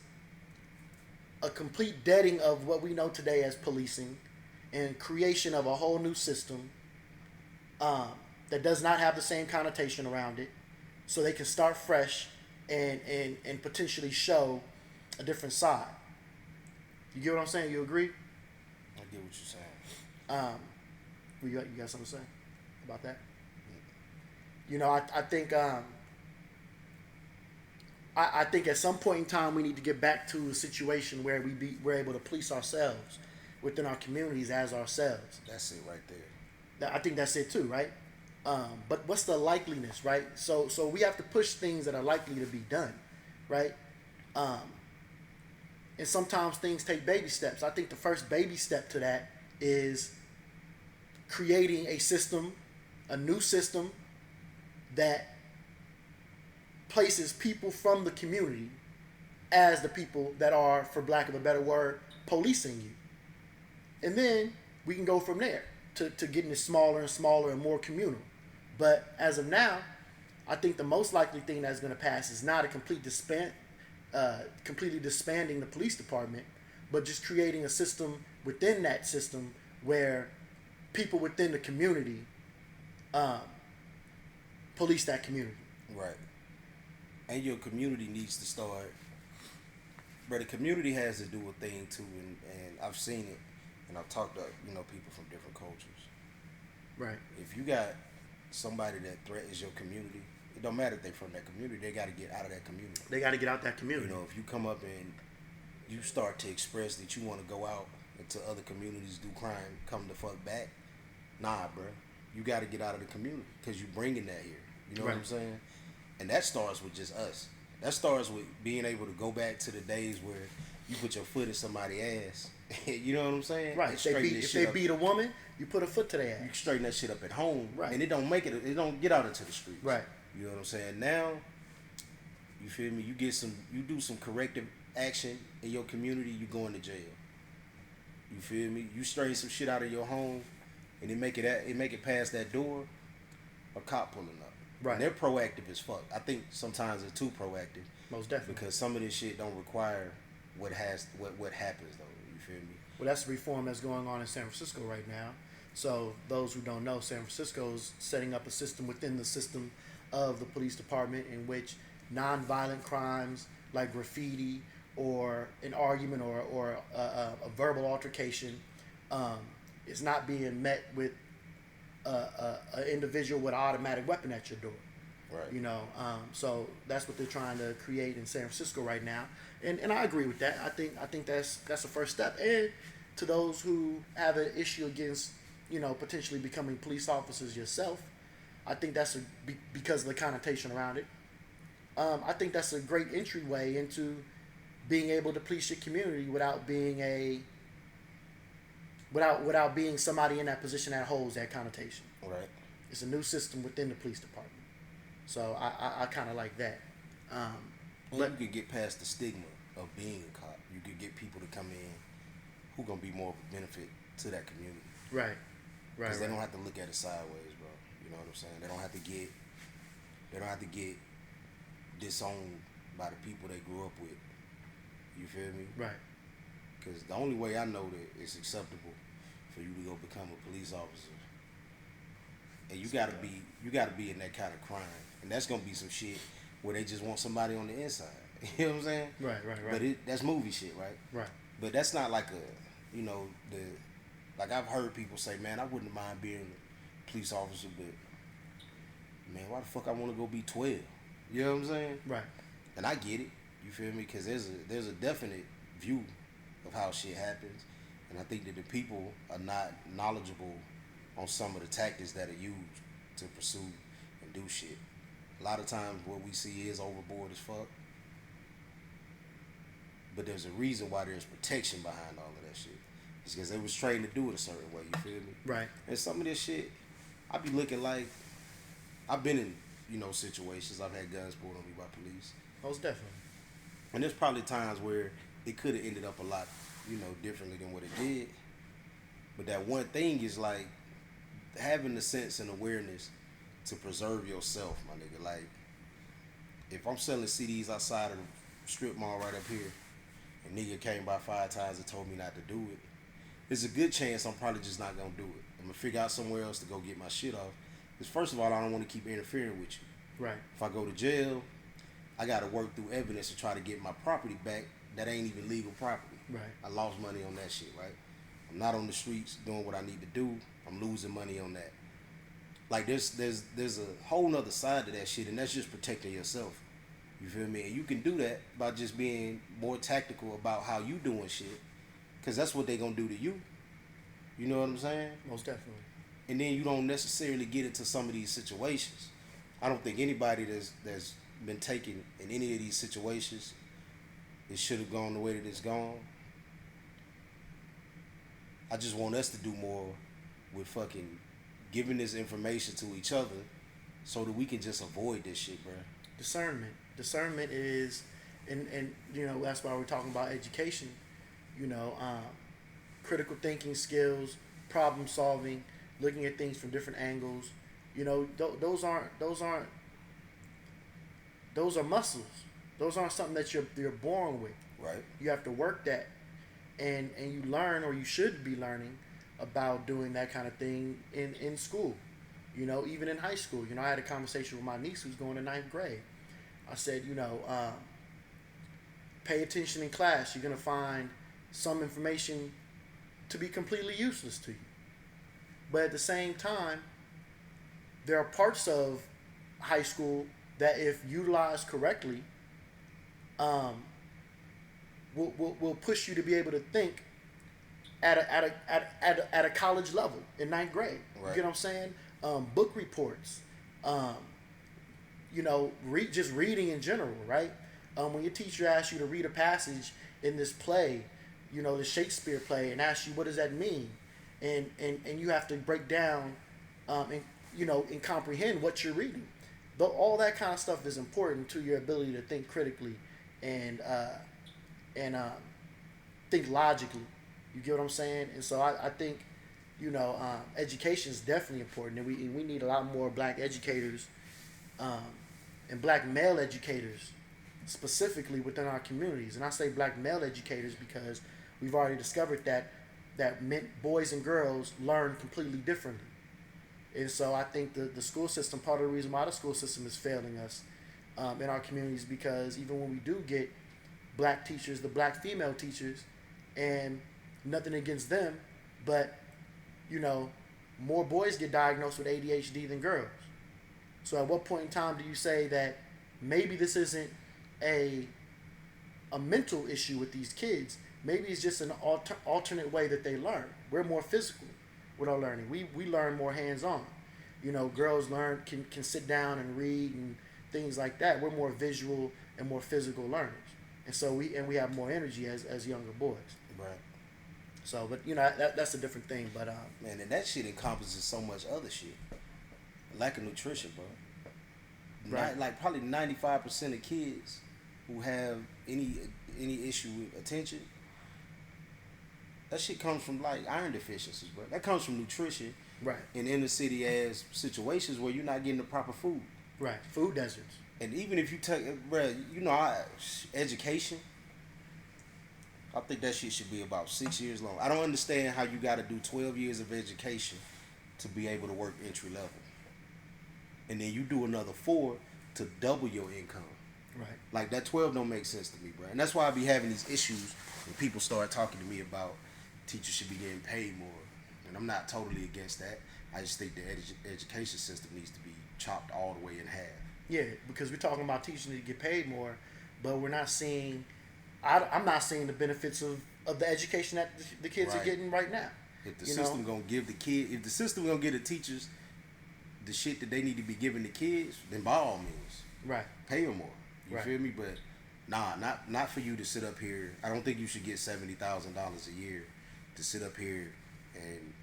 Speaker 2: a complete deading of what we know today as policing and creation of a whole new system that does not have the same connotation around it, so they can start fresh and potentially show a different side. You get what I'm saying? You agree?
Speaker 3: I get what you're saying.
Speaker 2: You got something to say about that? You know, I think I think at some point in time we need to get back to a situation where we're able to police ourselves within our communities as ourselves.
Speaker 3: That's it right there.
Speaker 2: I think that's it too, right? But what's the likeliness, right? So we have to push things that are likely to be done, right? And sometimes things take baby steps. I think the first baby step to that is creating a system, a new system that places people from the community as the people that are, for lack of a better word, policing you. And then we can go from there to getting it smaller and smaller and more communal. But as of now, I think the most likely thing that's going to pass is not a completely disbanding the police department, but just creating a system within that system where people within the community police that community.
Speaker 3: Right. And your community needs to start. But the community has to do a thing too, and I've seen it, and I've talked to people from different cultures.
Speaker 2: Right.
Speaker 3: If you got somebody that threatens your community, it don't matter if they're from that community. They got to get out of that community.
Speaker 2: They got to get out that community.
Speaker 3: You know, if you come up and you start to express that you want to go out into other communities, do crime, come the fuck back, nah, bro. You got to get out of the community because you bringing that here. You know what I'm saying? And that starts with just us. That starts with being able to go back to the days where you put your foot in somebody's ass. You know what I'm saying?
Speaker 2: Right. If they beat a woman, you put a foot to their ass.
Speaker 3: You straighten that shit up at home.
Speaker 2: Right.
Speaker 3: And it don't get out into the streets.
Speaker 2: Right.
Speaker 3: You know what I'm saying? Now, you feel me? You do some corrective action in your community, you going to jail. You feel me? You straighten some shit out of your home, and it make it past that door, a cop pulling up.
Speaker 2: Right.
Speaker 3: And they're proactive as fuck. I think sometimes they're too proactive.
Speaker 2: Most definitely.
Speaker 3: Because some of this shit don't require what happens though. You feel me?
Speaker 2: Well, that's the reform that's going on in San Francisco right now. So those who don't know, San Francisco is setting up a system within the system of the police department in which non-violent crimes like graffiti or an argument or a verbal altercation is not being met with an individual with an automatic weapon at your door.
Speaker 3: Right.
Speaker 2: You know, so that's what they're trying to create in San Francisco right now, and I agree with that. I think that's the first step. And to those who have an issue against, potentially becoming police officers yourself, I think that's because of the connotation around it. I think that's a great entryway into being able to police your community without being without being somebody in that position that holds that connotation.
Speaker 3: Right.
Speaker 2: It's a new system within the police department. So I kind of like that.
Speaker 3: But you could get past the stigma of being a cop. You could get people to come in who gonna be more of a benefit to that community.
Speaker 2: Right.
Speaker 3: Because they don't have to look at it sideways, bro. You know what I'm saying? They don't have to get disowned by the people they grew up with. You feel me?
Speaker 2: Right.
Speaker 3: Because the only way I know that it's acceptable for you to go become a police officer, and you gotta be in that kind of crime, and that's gonna be some shit where they just want somebody on the inside. You know what I'm saying?
Speaker 2: Right.
Speaker 3: But that's movie shit, right?
Speaker 2: Right.
Speaker 3: But that's not like like I've heard people say, man, I wouldn't mind being a police officer, but man, why the fuck I want to go be 12? You know what I'm saying?
Speaker 2: Right.
Speaker 3: And I get it. You feel me? Because there's a definite view of how shit happens, And I think that the people are not knowledgeable on some of the tactics that are used to pursue and do shit. A lot of times what we see is overboard as fuck. But there's a reason why there's protection behind all of that shit. It's because they was trained to do it a certain way, you feel me?
Speaker 2: Right.
Speaker 3: And some of this shit, I be looking like, I've been in, situations, I've had guns pulled on me by police.
Speaker 2: Most definitely.
Speaker 3: And there's probably times where it could have ended up a lot, differently than what it did. But that one thing is like having the sense and awareness to preserve yourself, my nigga. Like, if I'm selling CDs outside of the strip mall right up here, and nigga came by 5 times and told me not to do it, there's a good chance I'm probably just not gonna do it. I'm gonna figure out somewhere else to go get my shit off. Because first of all, I don't want to keep interfering with you.
Speaker 2: Right.
Speaker 3: If I go to jail, I gotta work through evidence to try to get my property back that ain't even legal property.
Speaker 2: Right.
Speaker 3: I lost money on that shit, right? I'm not on the streets doing what I need to do. I'm losing money on that. Like there's a whole nother side to that shit, and that's just protecting yourself. You feel me? And you can do that by just being more tactical about how you doing shit, because that's what they gonna do to you. You know what I'm saying?
Speaker 2: Most definitely.
Speaker 3: And then you don't necessarily get into some of these situations. I don't think anybody that's been taken in any of these situations, it should have gone the way that it's gone. I just want us to do more with fucking giving this information to each other so that we can just avoid this shit, bro.
Speaker 2: Discernment is, and that's why we're talking about education. Critical thinking skills, problem solving, looking at things from different angles. Those are muscles. Those aren't something that you're born with.
Speaker 3: Right.
Speaker 2: You have to work that, and you learn, or you should be learning about doing that kind of thing in school. Even in high school. I had a conversation with my niece who's going to 9th grade. I said, pay attention in class. You're going to find some information to be completely useless to you. But at the same time, there are parts of high school that, if utilized correctly, will push you to be able to think at a college level in 9th grade.
Speaker 3: Right.
Speaker 2: You get what I'm saying? Book reports, just reading in general, right? When your teacher asks you to read a passage in this play, the Shakespeare play, and asks you what does that mean, and you have to break down, and comprehend what you're reading. But all that kind of stuff is important to your ability to think critically and think logically. You get what I'm saying? And so I think, education is definitely important, and we need a lot more black educators, and black male educators, specifically within our communities. And I say black male educators because we've already discovered that boys and girls learn completely differently. And so I think the school system, part of the reason why the school system is failing us in our communities, because even when we do get black teachers, the black female teachers, and nothing against them, but more boys get diagnosed with ADHD than girls. So at what point in time do you say that maybe this isn't a mental issue with these kids? Maybe it's just an alternate way that they learn. We're more physical with our learning. We learn more hands-on. Girls can sit down and read and things like that. We're more visual and more physical learners. And so we have more energy as younger boys.
Speaker 3: Right.
Speaker 2: So, but that's a different thing. But
Speaker 3: man, and that shit encompasses so much other shit. Lack of nutrition, bro.
Speaker 2: Right.
Speaker 3: Like probably 95% of kids who have any issue with attention, that shit comes from like iron deficiencies, bro. That comes from nutrition.
Speaker 2: Right.
Speaker 3: In inner city ass situations where you're not getting the proper food.
Speaker 2: Right. Food deserts.
Speaker 3: And even if you take, bro, education, I think that shit should be about 6 years long. I don't understand how you got to do 12 years of education to be able to work entry level. And then you do another 4 to double your income.
Speaker 2: Right.
Speaker 3: Like that 12 don't make sense to me, bro. And that's why I be having these issues when people start talking to me about teachers should be getting paid more. And I'm not totally against that. I just think the education system needs to be chopped all the way in half.
Speaker 2: Yeah, because we're talking about teaching to get paid more, but we're not seeing. I'm not seeing the benefits of of the education that the kids are
Speaker 3: Right.
Speaker 2: getting right now.
Speaker 3: If the
Speaker 2: You
Speaker 3: system
Speaker 2: know?
Speaker 3: gonna give the kid, if the system gonna give the teachers the shit that they need to be giving the kids, then by all means,
Speaker 2: Right.
Speaker 3: pay them more. You
Speaker 2: Right.
Speaker 3: feel me? But nah, not for you to sit up here. I don't think you should get $70,000 a year to sit up here and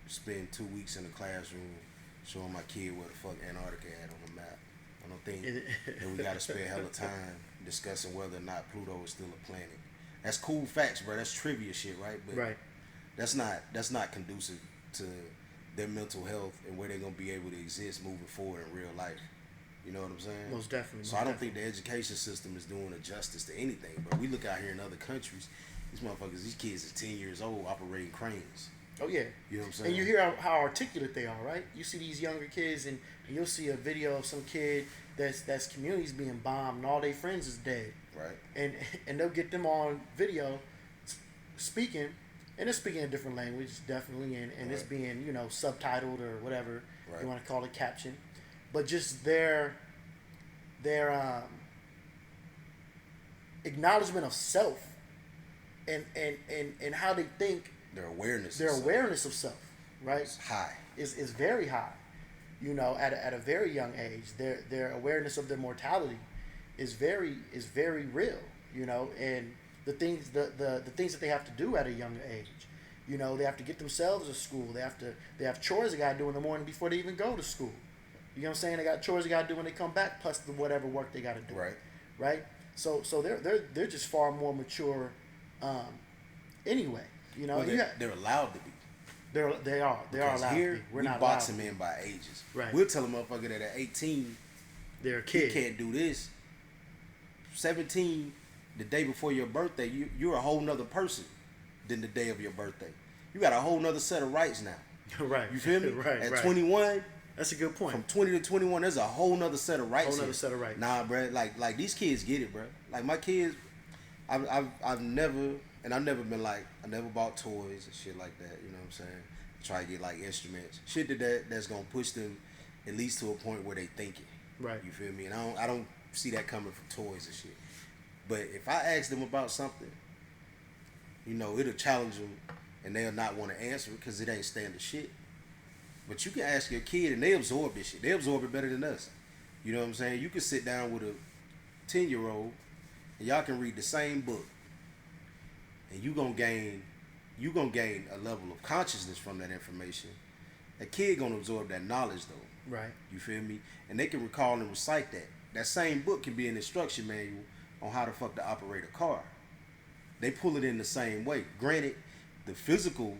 Speaker 3: spend 2 weeks in the classroom showing my kid where the fuck Antarctica at on the map. I don't think that we gotta spend hella time discussing whether or not Pluto is still a planet. That's cool facts, bro. That's trivia shit, right? But
Speaker 2: Right.
Speaker 3: that's not conducive to their mental health and where they're gonna be able to exist moving forward in real life. You know what I'm saying?
Speaker 2: Most definitely.
Speaker 3: So I don't think the education system is doing a justice to anything. But we look out here in other countries, these motherfuckers, these kids are 10 years old operating cranes.
Speaker 2: Oh yeah.
Speaker 3: You know what I'm saying?
Speaker 2: And you hear how articulate they are, right? You see these younger kids, and you'll see a video of some kid that's communities being bombed, and all their friends is dead,
Speaker 3: Right.
Speaker 2: and they'll get them on video speaking, and they're speaking a different language, definitely, and it's
Speaker 3: Right.
Speaker 2: being subtitled or whatever
Speaker 3: Right.
Speaker 2: you want to call it, caption, but just their acknowledgement of self, and how they think.
Speaker 3: Their awareness.
Speaker 2: Their
Speaker 3: is
Speaker 2: awareness of self, right,
Speaker 3: high.
Speaker 2: is very high. At a very young age, their awareness of their mortality is very real. And the things the things that they have to do at a young age. They have to get themselves to school. They have chores they gotta do in the morning before they even go to school. You know what I'm saying? They got chores they gotta do when they come back, plus the whatever work they gotta do.
Speaker 3: Right.
Speaker 2: Right. So they're just far more mature. Anyway.
Speaker 3: Well, they're allowed to be.
Speaker 2: They are
Speaker 3: Because
Speaker 2: allowed
Speaker 3: here,
Speaker 2: to be. We're
Speaker 3: we
Speaker 2: not
Speaker 3: box
Speaker 2: allowed
Speaker 3: them
Speaker 2: to
Speaker 3: in by ages.
Speaker 2: Right.
Speaker 3: We'll tell a motherfucker that at 18,
Speaker 2: be. They're a
Speaker 3: he
Speaker 2: kid.
Speaker 3: can't do this. 17, the day before your birthday, you're a whole nother person than the day of your birthday. You got a whole nother set of rights now.
Speaker 2: Right.
Speaker 3: You feel me?
Speaker 2: Right.
Speaker 3: At
Speaker 2: right.
Speaker 3: 21,
Speaker 2: That's a good point.
Speaker 3: from 20 to 21, there's a whole nother set of rights.
Speaker 2: Whole nother
Speaker 3: here.
Speaker 2: set of rights.
Speaker 3: Nah, bro. Like these kids get it, bro. Like my kids, I've never been like, I never bought toys and shit like that. You know what I'm saying? Try to get like instruments, shit that's gonna push them at least to a point where they thinking.
Speaker 2: Right.
Speaker 3: You feel me? And I don't see that coming from toys and shit. But if I ask them about something, it'll challenge them, and they'll not want to answer it because it ain't standard shit. But you can ask your kid, and they absorb this shit. They absorb it better than us. You know what I'm saying? You can sit down with a 10-year-old, and y'all can read the same book, and you gonna gain a level of consciousness from that information. A kid gonna absorb that knowledge though.
Speaker 2: Right.
Speaker 3: You feel me? And they can recall and recite that. That same book can be an instruction manual on how the fuck to operate a car. They pull it in the same way. Granted, the physical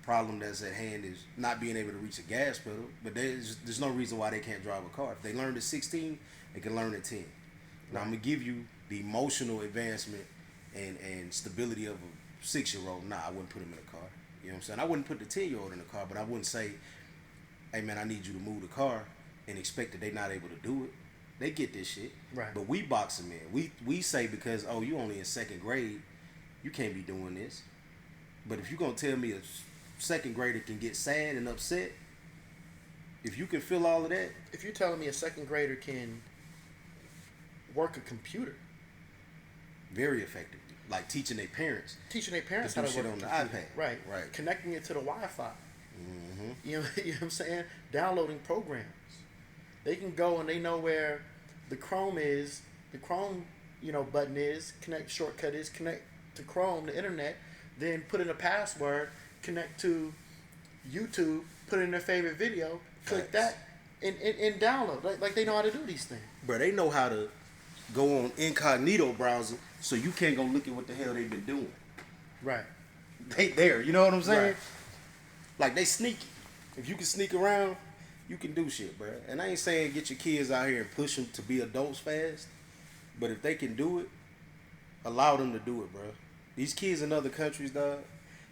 Speaker 3: problem that's at hand is not being able to reach a gas pedal, but there's no reason why they can't drive a car. If they learned at 16, they can learn at 10. Now I'm gonna give you the emotional advancement and stability of a 6-year-old. Nah, I wouldn't put him in a car. You know what I'm saying? I wouldn't put the 10-year-old in the car, but I wouldn't say, hey man, I need you to move the car and expect that they're not able to do it. They get this shit.
Speaker 2: Right.
Speaker 3: But we box them in. We say because, oh, you only in 2nd grade, you can't be doing this. But if you're going to tell me a 2nd grader can get sad and upset, if you can feel all of that.
Speaker 2: If you're telling me a 2nd grader can work a computer,
Speaker 3: Very effectively. Like teaching their parents.
Speaker 2: teaching their parents
Speaker 3: To
Speaker 2: how
Speaker 3: do
Speaker 2: to
Speaker 3: shit
Speaker 2: work
Speaker 3: on
Speaker 2: a
Speaker 3: the
Speaker 2: computer.
Speaker 3: iPad.
Speaker 2: Right.
Speaker 3: Right.
Speaker 2: Connecting it to the Wi-Fi.
Speaker 3: Mm-hmm.
Speaker 2: You know what I'm saying? Downloading programs. They can go and they know where the Chrome is, the Chrome, button is, shortcut is, connect to Chrome, the internet, then put in a password, connect to YouTube, put in their favorite video, click
Speaker 3: Facts.
Speaker 2: that, and download. Like they know how to do these things.
Speaker 3: Bro, they know how to go on incognito browser so you can't go look at what the hell they've been doing.
Speaker 2: Right.
Speaker 3: They there, you know what I'm saying?
Speaker 2: Right.
Speaker 3: Like they sneaky. If you can sneak around, you can do shit, bro. And I ain't saying get your kids out here and push them to be adults fast, but if they can do it, allow them to do it, bro. These kids in other countries, dog,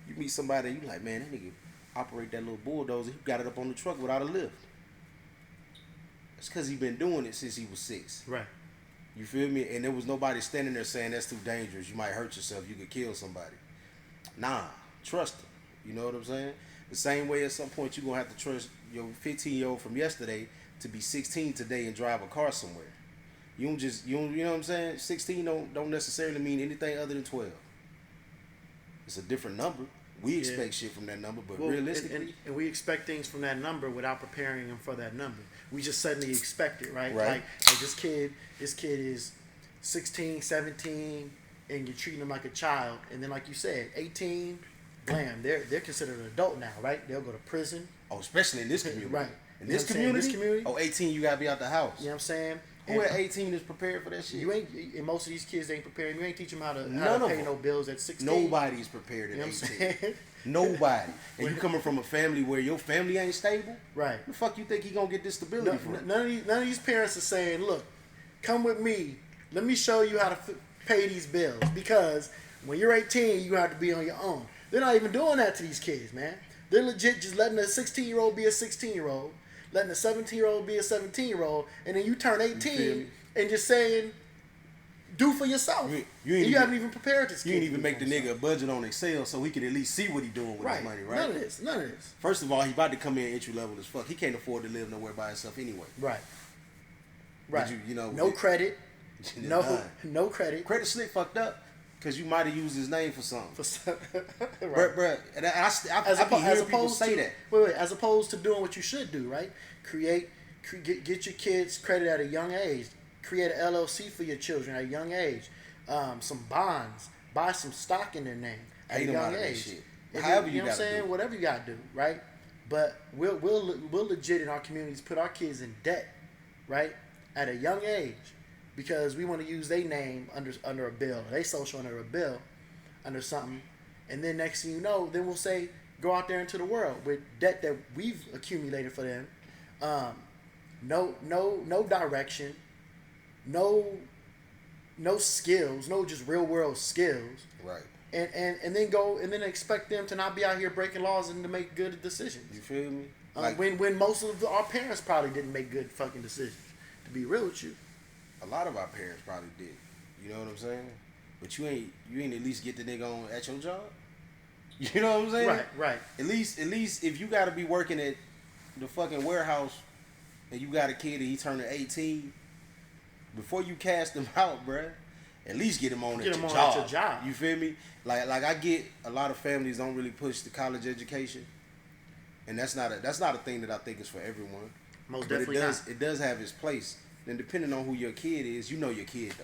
Speaker 3: you meet somebody, you like, man, that nigga operate that little bulldozer, he got it up on the truck without a lift. It's because he been doing it since he was 6.
Speaker 2: Right.
Speaker 3: You feel me? And there was nobody standing there saying that's too dangerous. You might hurt yourself. You could kill somebody. Nah, trust him. You know what I'm saying? The same way at some point you're going to have to trust your 15-year-old from yesterday to be 16 today and drive a car somewhere. You know what I'm saying? 16 don't necessarily mean anything other than 12. It's a different number. We expect shit from that number, but
Speaker 2: Well,
Speaker 3: realistically,
Speaker 2: and we expect things from that number without preparing them for that number. We just suddenly expect it, right?
Speaker 3: Right.
Speaker 2: Like this kid is 16, 17, and you're treating them like a child. And then, like you said, 18, blam, they're considered an adult now, right? They'll go to prison.
Speaker 3: oh, especially in this community.
Speaker 2: Right.
Speaker 3: In
Speaker 2: You know
Speaker 3: this
Speaker 2: what I'm saying? In this
Speaker 3: community,
Speaker 2: community?
Speaker 3: 18, you gotta be out the house.
Speaker 2: You know what I'm saying?
Speaker 3: Who
Speaker 2: And
Speaker 3: at 18 is prepared for that shit?
Speaker 2: you ain't, and most of these kids ain't prepared. You ain't teach them how to
Speaker 3: None of
Speaker 2: pay
Speaker 3: them.
Speaker 2: no bills at 16.
Speaker 3: Nobody's prepared at
Speaker 2: You know what I'm
Speaker 3: 18.
Speaker 2: saying?
Speaker 3: Nobody. And you coming from a family where your family ain't stable?
Speaker 2: Right.
Speaker 3: The fuck you think he gonna get this stability from?
Speaker 2: None of these parents are saying, look, come with me. Let me show you how to pay these bills. Because when you're 18, you have to be on your own. They're not even doing that to these kids, man. They're legit just letting a 16-year-old be a 16-year-old, letting a 17-year-old be a 17-year-old, and then you turn
Speaker 3: feel
Speaker 2: 18
Speaker 3: me?
Speaker 2: and just saying, do for yourself. You haven't even prepared this kid.
Speaker 3: You didn't even make the nigga a budget on Excel so he could at least see what he doing with
Speaker 2: right.
Speaker 3: his money, right?
Speaker 2: None of this.
Speaker 3: First of all, he about to come in entry level as fuck. He can't afford to live nowhere by himself anyway.
Speaker 2: Right.
Speaker 3: But
Speaker 2: Right.
Speaker 3: you know,
Speaker 2: no credit. No
Speaker 3: Nah.
Speaker 2: credit.
Speaker 3: Credit slip fucked up because you might have used his name for something.
Speaker 2: Right.
Speaker 3: Bruh, and I be hearing people say that.
Speaker 2: Wait, as opposed to doing what you should do, right? Get your kids credit at a young age. Create an LLC for your children at a young age. Some bonds. Buy some stock in their name at
Speaker 3: Pay
Speaker 2: a
Speaker 3: them
Speaker 2: young
Speaker 3: out of that
Speaker 2: age.
Speaker 3: shit.
Speaker 2: And
Speaker 3: However
Speaker 2: then,
Speaker 3: you
Speaker 2: know what I'm
Speaker 3: gotta
Speaker 2: saying?
Speaker 3: do.
Speaker 2: Whatever you gotta do, right? But we'll legit in our communities put our kids in debt, right? At a young age. Because we want to use their name under a bill, they social under a bill, under something, and then next thing you know, then we'll say go out there into the world with debt that we've accumulated for them, no direction, no skills, no just real world skills,
Speaker 3: Right.
Speaker 2: and then go and then expect them to not be out here breaking laws and to make good decisions.
Speaker 3: You feel me?
Speaker 2: When most of our parents probably didn't make good fucking decisions. To be real with you.
Speaker 3: A lot of our parents probably did. You know what I'm saying? But you ain't at least get the nigga on at your job. You know what I'm saying?
Speaker 2: Right.
Speaker 3: At least if you gotta be working at the fucking warehouse and you got a kid and he turning 18, before you cast him out, bruh, at least get him on at your job. You feel me? Like I get a lot of families don't really push the college education, and that's not a thing that I think is for everyone.
Speaker 2: Most
Speaker 3: But
Speaker 2: definitely not.
Speaker 3: it does have its place. And depending on who your kid is, you know your kid though.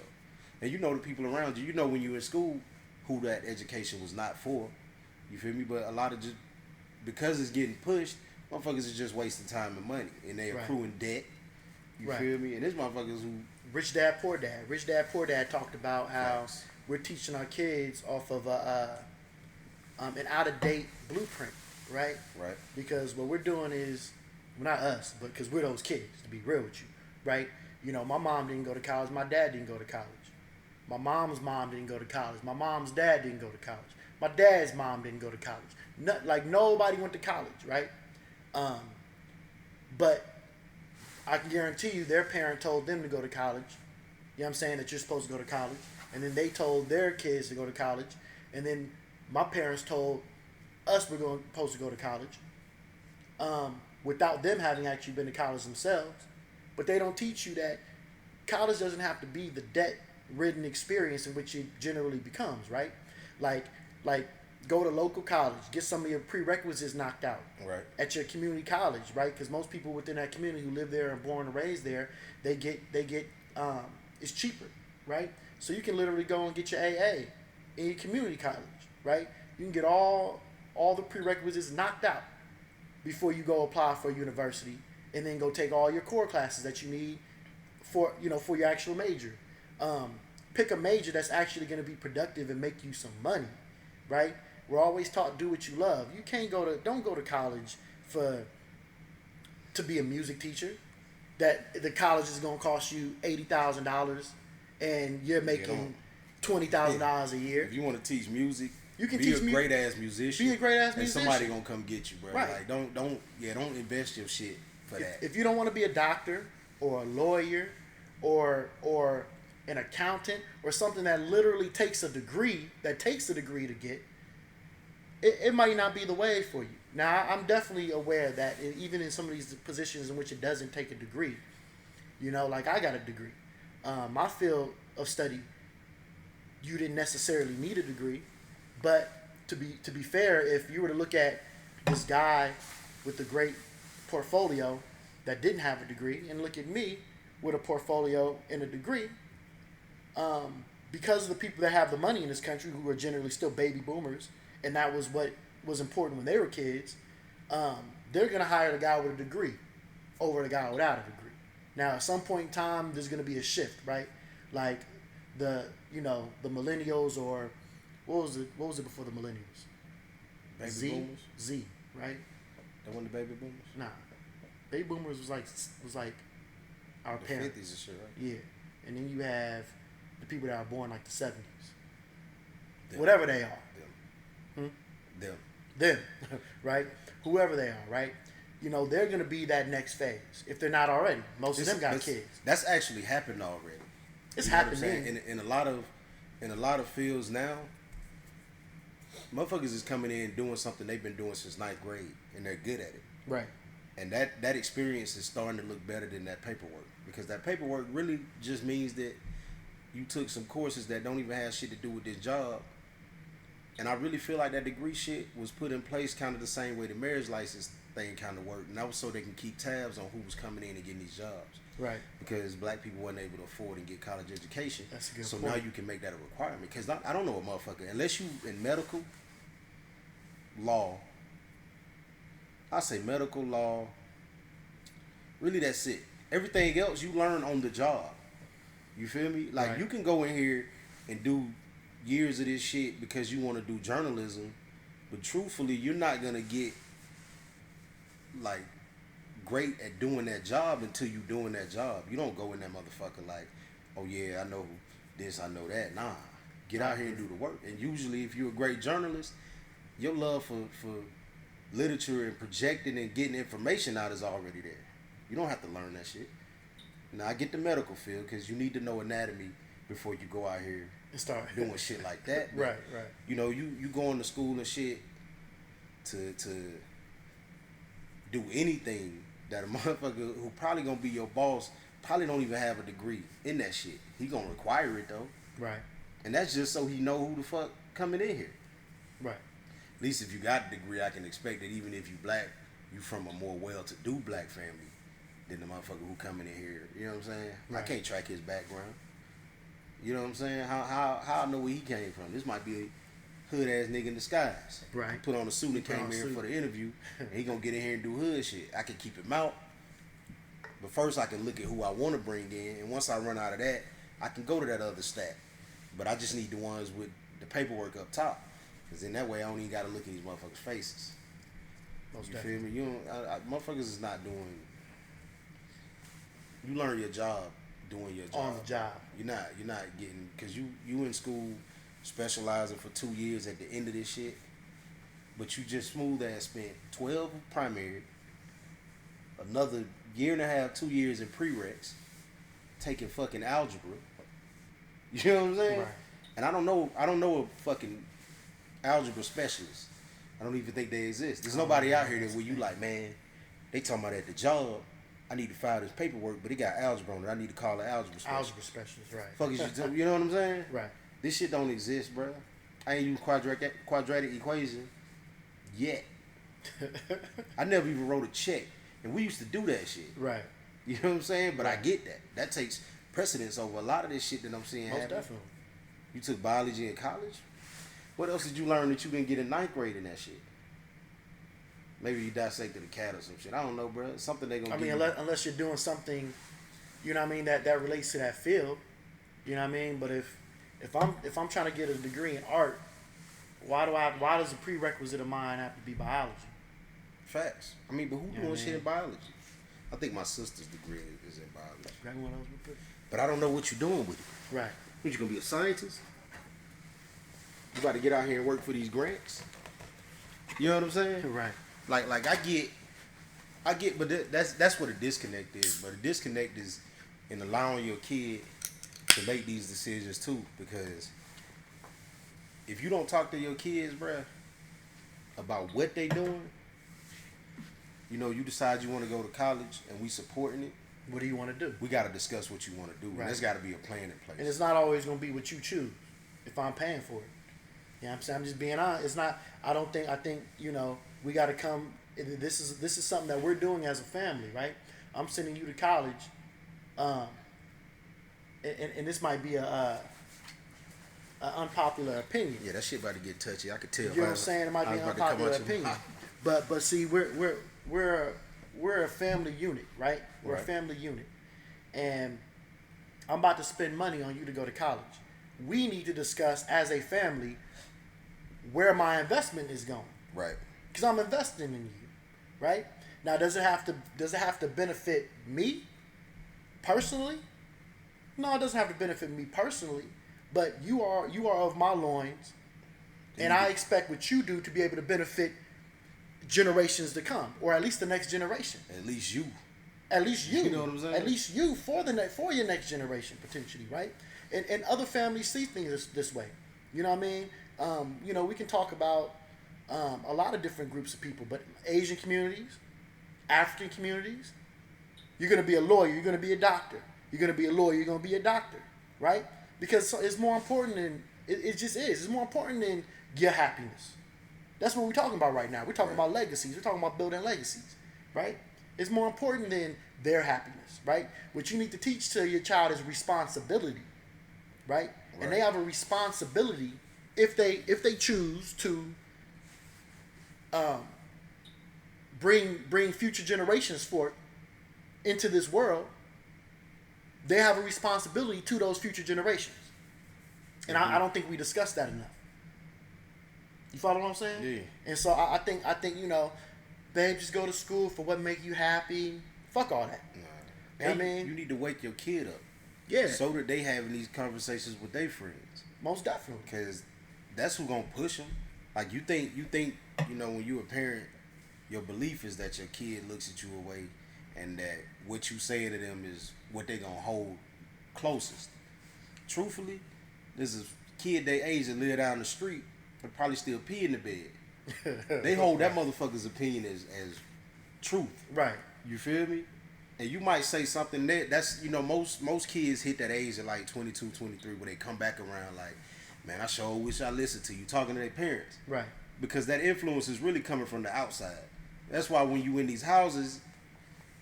Speaker 3: And you know the people around you. You know when you in school who that education was not for. You feel me? But a lot of just because it's getting pushed, motherfuckers is just wasting time and money. And they accruing debt. You feel me? And there's motherfuckers who
Speaker 2: Rich Dad Poor Dad. Rich Dad Poor Dad talked about how we're teaching our kids off of an out of date blueprint, right?
Speaker 3: Right.
Speaker 2: Because what we're doing is, well, not us, but because we're those kids. To be real with you, right? You know, my mom didn't go to college. My dad didn't go to college. My mom's mom didn't go to college. My mom's dad didn't go to college. My dad's mom didn't go to college. Like nobody went to college, right? But I can guarantee you their parent told them to go to college. You know what I'm saying? That you're supposed to go to college. And then they told their kids to go to college. And then my parents told us we're supposed to go to college. Without them having actually been to college themselves. But they don't teach you that college doesn't have to be the debt-ridden experience in which it generally becomes, right? Like go to local college, get some of your prerequisites knocked out at your community college, right? Because most people within that community who live there and born and raised there, they get it's cheaper, right? So you can literally go and get your AA in your community college, right? You can get all the prerequisites knocked out before you go apply for university, and then go take all your core classes that you need for your actual major. Pick a major that's actually going to be productive and make you some money, right? We're always taught do what you love. You can't don't go to college to be a music teacher. That the college is going to cost you $80,000 and you're making $20,000 a year.
Speaker 3: If you want to teach music,
Speaker 2: you can
Speaker 3: be
Speaker 2: teach
Speaker 3: a great ass musician.
Speaker 2: Be a great ass musician.
Speaker 3: And somebody gonna come get you, bro.
Speaker 2: Right.
Speaker 3: Like don't invest your shit for that.
Speaker 2: If you don't want to be a doctor or a lawyer or an accountant or something that literally takes a degree to get, it might not be the way for you. Now, I'm definitely aware that even in some of these positions in which it doesn't take a degree, like I got a degree. My field of study, you didn't necessarily need a degree, but to be fair, if you were to look at this guy with the great portfolio that didn't have a degree, and look at me with a portfolio and a degree, because of the people that have the money in this country, who are generally still baby boomers, and that was what was important when they were kids, they're gonna hire the guy with a degree over the guy without a degree. Now, at some point in time, there's gonna be a shift, right? Like the millennials, or what was it before the millennials?
Speaker 3: Baby boomers?
Speaker 2: Z, right?
Speaker 3: That wasn't the baby boomers?
Speaker 2: Nah, baby boomers was like our
Speaker 3: The
Speaker 2: parents.
Speaker 3: 50s and shit, right?
Speaker 2: Yeah, and then you have the people that are born like the 70s,
Speaker 3: Them.
Speaker 2: whatever they are.
Speaker 3: Them. Them.
Speaker 2: Them, right? Whoever they are, right? They're gonna be that next phase if they're not already. Most of them got kids.
Speaker 3: That's actually happened already.
Speaker 2: It's
Speaker 3: You know what I'm
Speaker 2: happening.
Speaker 3: saying? In a lot of fields now, motherfuckers is coming in doing something they've been doing since 9th grade, and they're good at it.
Speaker 2: Right.
Speaker 3: And that experience is starting to look better than that paperwork, because that paperwork really just means that you took some courses that don't even have shit to do with this job. And I really feel like that degree shit was put in place kind of the same way the marriage license thing kind of worked, and that was so they can keep tabs on who was coming in and getting these jobs.
Speaker 2: Right.
Speaker 3: Because black people weren't able to afford and get college education.
Speaker 2: That's a good
Speaker 3: so
Speaker 2: point.
Speaker 3: now you can make that a requirement. Because I don't know a motherfucker, unless you in medical, law, I say medical, law, really that's it. Everything else you learn on the job. You feel me? Like,
Speaker 2: Right.
Speaker 3: you can go in here and do years of this shit because you want to do journalism, but truthfully, you're not going to get, like, great at doing that job until you doing that job. You don't go in that motherfucker like, oh yeah, I know this, I know that. Nah, get out here and do the work. And usually, if you're a great journalist, your love for literature and projecting and getting information out is already there. You don't have to learn that shit. Now, I get the medical field because you need to know anatomy before you go out here
Speaker 2: And start
Speaker 3: doing shit like that. But,
Speaker 2: Right.
Speaker 3: you going to school and shit to do anything that a motherfucker who probably gonna be your boss probably don't even have a degree in that shit. He gonna require it though.
Speaker 2: Right.
Speaker 3: And that's just so he know who the fuck coming in here.
Speaker 2: Right.
Speaker 3: At least if you got a degree, I can expect that even if you black, you from a more well-to-do black family than the motherfucker who coming in here. You know what I'm saying?
Speaker 2: Right.
Speaker 3: I can't track his background. You know what I'm saying? How I know where he came from? This might be a hood ass nigga in disguise.
Speaker 2: Right.
Speaker 3: He put on a suit and
Speaker 2: Put on
Speaker 3: came
Speaker 2: a
Speaker 3: here
Speaker 2: suit.
Speaker 3: for the interview, and he gonna get in here and do hood shit. I can keep him out, but first I can look at who I want to bring in, and once I run out of that, I can go to that other stack. But I just need the ones with the paperwork up top, because in that way I don't even gotta look at these motherfuckers' faces.
Speaker 2: Most
Speaker 3: You
Speaker 2: definitely.
Speaker 3: feel me? You don't, motherfuckers is not doing. You learn your job doing your job.
Speaker 2: On the job.
Speaker 3: You're not getting, because you in school specializing for 2 years at the end of this shit, but you just smooth ass spent 12 primary, another year and a half, 2 years in prereqs, taking fucking algebra. You know what I'm saying?
Speaker 2: Right.
Speaker 3: And I don't know a fucking algebra specialist. I don't even think they exist. There's nobody out here that where you like, man, they talking about at the job, I need to file this paperwork, but it got algebra on it. I need to call an algebra specialist.
Speaker 2: Algebra specialist, right.
Speaker 3: Fuck is you doing? You know what I'm saying?
Speaker 2: Right.
Speaker 3: This shit don't exist, bro. I ain't used quadratic equation yet. I never even wrote a check, and we used to do that shit.
Speaker 2: Right.
Speaker 3: You know what I'm saying? But I get that. That takes precedence over a lot of this shit that I'm seeing
Speaker 2: Most
Speaker 3: happen.
Speaker 2: definitely.
Speaker 3: You took biology in college? What else did you learn that you didn't get in 9th grade in that shit? Maybe you dissected a cat or some shit. I don't know, bro. Something they gonna
Speaker 2: I mean,
Speaker 3: give you.
Speaker 2: unless you're doing something, you know what I mean, that relates to that field, you know what I mean. But if I'm trying to get a degree in art, why does the prerequisite of mine have to be biology?
Speaker 3: Facts. I mean, but who
Speaker 2: Yeah,
Speaker 3: doing
Speaker 2: man.
Speaker 3: shit in biology? I think my sister's degree is in biology.
Speaker 2: Grab one of those real quick.
Speaker 3: But I don't know what you're doing with it.
Speaker 2: Right.
Speaker 3: What, you gonna be a scientist? You about to get out here and work for these grants? You know what I'm saying?
Speaker 2: Right.
Speaker 3: Like I get, but that's what a disconnect is. But a disconnect is in allowing your kid to make these decisions too. Because if you don't talk to your kids, bruh, about what they doing, you know, you decide you want to go to college and we supporting it.
Speaker 2: What do you want to do?
Speaker 3: We got to discuss what you want to do.
Speaker 2: Right.
Speaker 3: And there's got to be a plan in place.
Speaker 2: And it's not always going to be what you choose if I'm paying for it. You know what I'm saying? I'm just being honest. It's not. I think we got to come. This is something that we're doing as a family, right? I'm sending you to college, and this might be a unpopular opinion.
Speaker 3: Yeah, that shit about to get touchy. I could tell.
Speaker 2: You know what I'm saying? It might be an unpopular opinion, but see, we're a family unit, right? We're a family unit, and I'm about to spend money on you to go to college. We need to discuss as a family where my investment is going,
Speaker 3: Right.
Speaker 2: because I'm investing in you, right? Now, does it have to benefit me personally? No, it doesn't have to benefit me personally, but you are of my loins, and I expect what you do to be able to benefit generations to come, or at least the next generation.
Speaker 3: At least you.
Speaker 2: At least you.
Speaker 3: You know what I'm saying?
Speaker 2: At least you for your next generation potentially, right? And other families see things this way. You know what I mean? We can talk about a lot of different groups of people, but Asian communities, African communities, you're gonna be a lawyer, you're gonna be a doctor. You're gonna be a lawyer, you're gonna be a doctor, right? Because it's more important than it just is. It's more important than your happiness. That's what we're talking about right now. We're talking about legacies. We're talking about building legacies, right? It's more important than their happiness, right? What you need to teach to your child is responsibility, right? And they have a responsibility if they choose to bring future generations forth into this world. They have a responsibility to those future generations, and I don't think we discuss that enough. You follow what I'm saying?
Speaker 3: Yeah.
Speaker 2: And so I think babe, just go to school for what make you happy. Fuck all that.
Speaker 3: Nah.
Speaker 2: I mean,
Speaker 3: you need to wake your kid up.
Speaker 2: Yeah.
Speaker 3: So that they having these conversations with their friends.
Speaker 2: Most definitely.
Speaker 3: Because that's who gonna push them. Like you think when you a parent, your belief is that your kid looks at you away, and that what you say to them is what they gonna hold closest. Truthfully, there's a kid their age that live down the street but probably still pee in the bed. They hold that motherfucker's opinion as truth.
Speaker 2: Right.
Speaker 3: You feel me? And you might say something that's most kids hit that age at like 22, 23 where they come back around like, man, I sure wish I listened to you, talking to their parents.
Speaker 2: Right.
Speaker 3: Because that influence is really coming from the outside. That's why when you in these houses,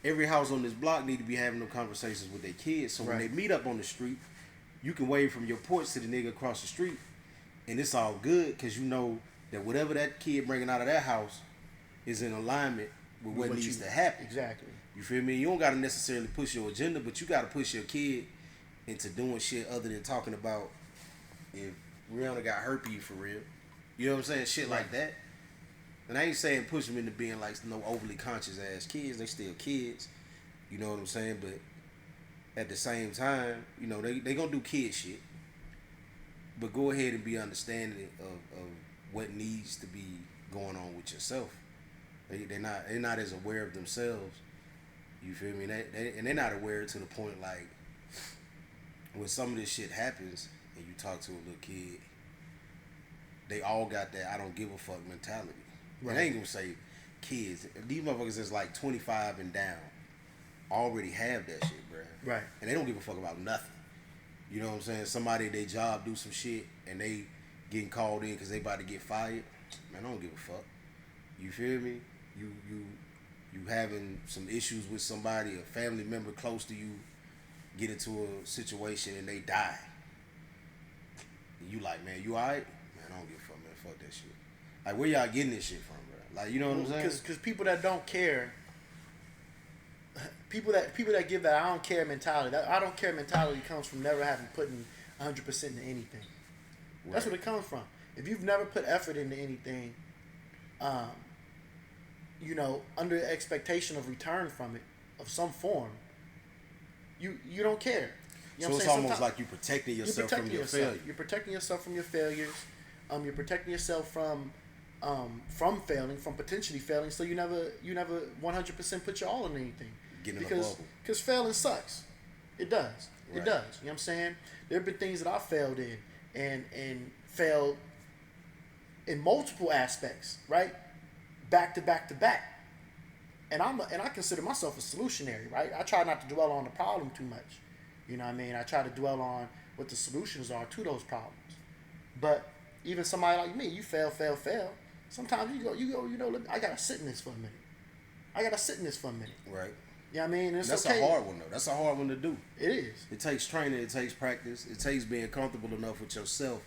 Speaker 3: every house on this block need to be having them conversations with their kids. So when they meet up on the street, you can wave from your porch to the nigga across the street, and it's all good because you know that whatever that kid bringing out of that house is in alignment with what needs to happen.
Speaker 2: Exactly.
Speaker 3: You feel me? You don't got to necessarily push your agenda, but you got to push your kid into doing shit other than talking about if Rihanna got herpes for real. You know what I'm saying? Shit like that. And I ain't saying push them into being like no overly conscious ass kids. They still kids. You know what I'm saying? But at the same time, they gonna do kid shit. But go ahead and be understanding of what needs to be going on with yourself. They're not as aware of themselves. You feel me? They're not aware to the point like when some of this shit happens and you talk to a little kid, they all got that I don't give a fuck mentality. Right. And I ain't gonna say kids. These motherfuckers is like 25 and down already have that shit, bro.
Speaker 2: Right.
Speaker 3: And they don't give a fuck about nothing. You know what I'm saying? Somebody at their job do some shit and they getting called in because they about to get fired. Man, I don't give a fuck. You feel me? You having some issues with somebody, a family member close to you, get into a situation and they die. And you like, man, you alright? Man, I don't give a fuck, man. Fuck that shit. Like, where y'all getting this shit from, bro? Like, you know what I'm saying?
Speaker 2: Because people that don't care, people that give that I don't care mentality, that I don't care mentality comes from never having put in 100% into anything. Right. That's what it comes from. If you've never put effort into anything, under the expectation of return from it, of some form, you don't care. You know
Speaker 3: so it's almost like you protecting yourself from your failure.
Speaker 2: You're protecting yourself from your failures. You're protecting yourself from failing, from potentially failing. So you never 100% put your all in anything. Because failing sucks. It does. Right. It does. You know what I'm saying? There have been things that I failed in and failed in multiple aspects, right? Back to back to back. And I consider myself a solutionary, right? I try not to dwell on the problem too much. You know what I mean? I try to dwell on what the solutions are to those problems. But even somebody like me, you fail. Sometimes you go, I gotta sit in this for a minute.
Speaker 3: Right.
Speaker 2: You know what I mean? It's
Speaker 3: That's
Speaker 2: okay.
Speaker 3: a hard one though. That's a hard one to do.
Speaker 2: It is.
Speaker 3: It takes training. It takes practice. It takes being comfortable enough with yourself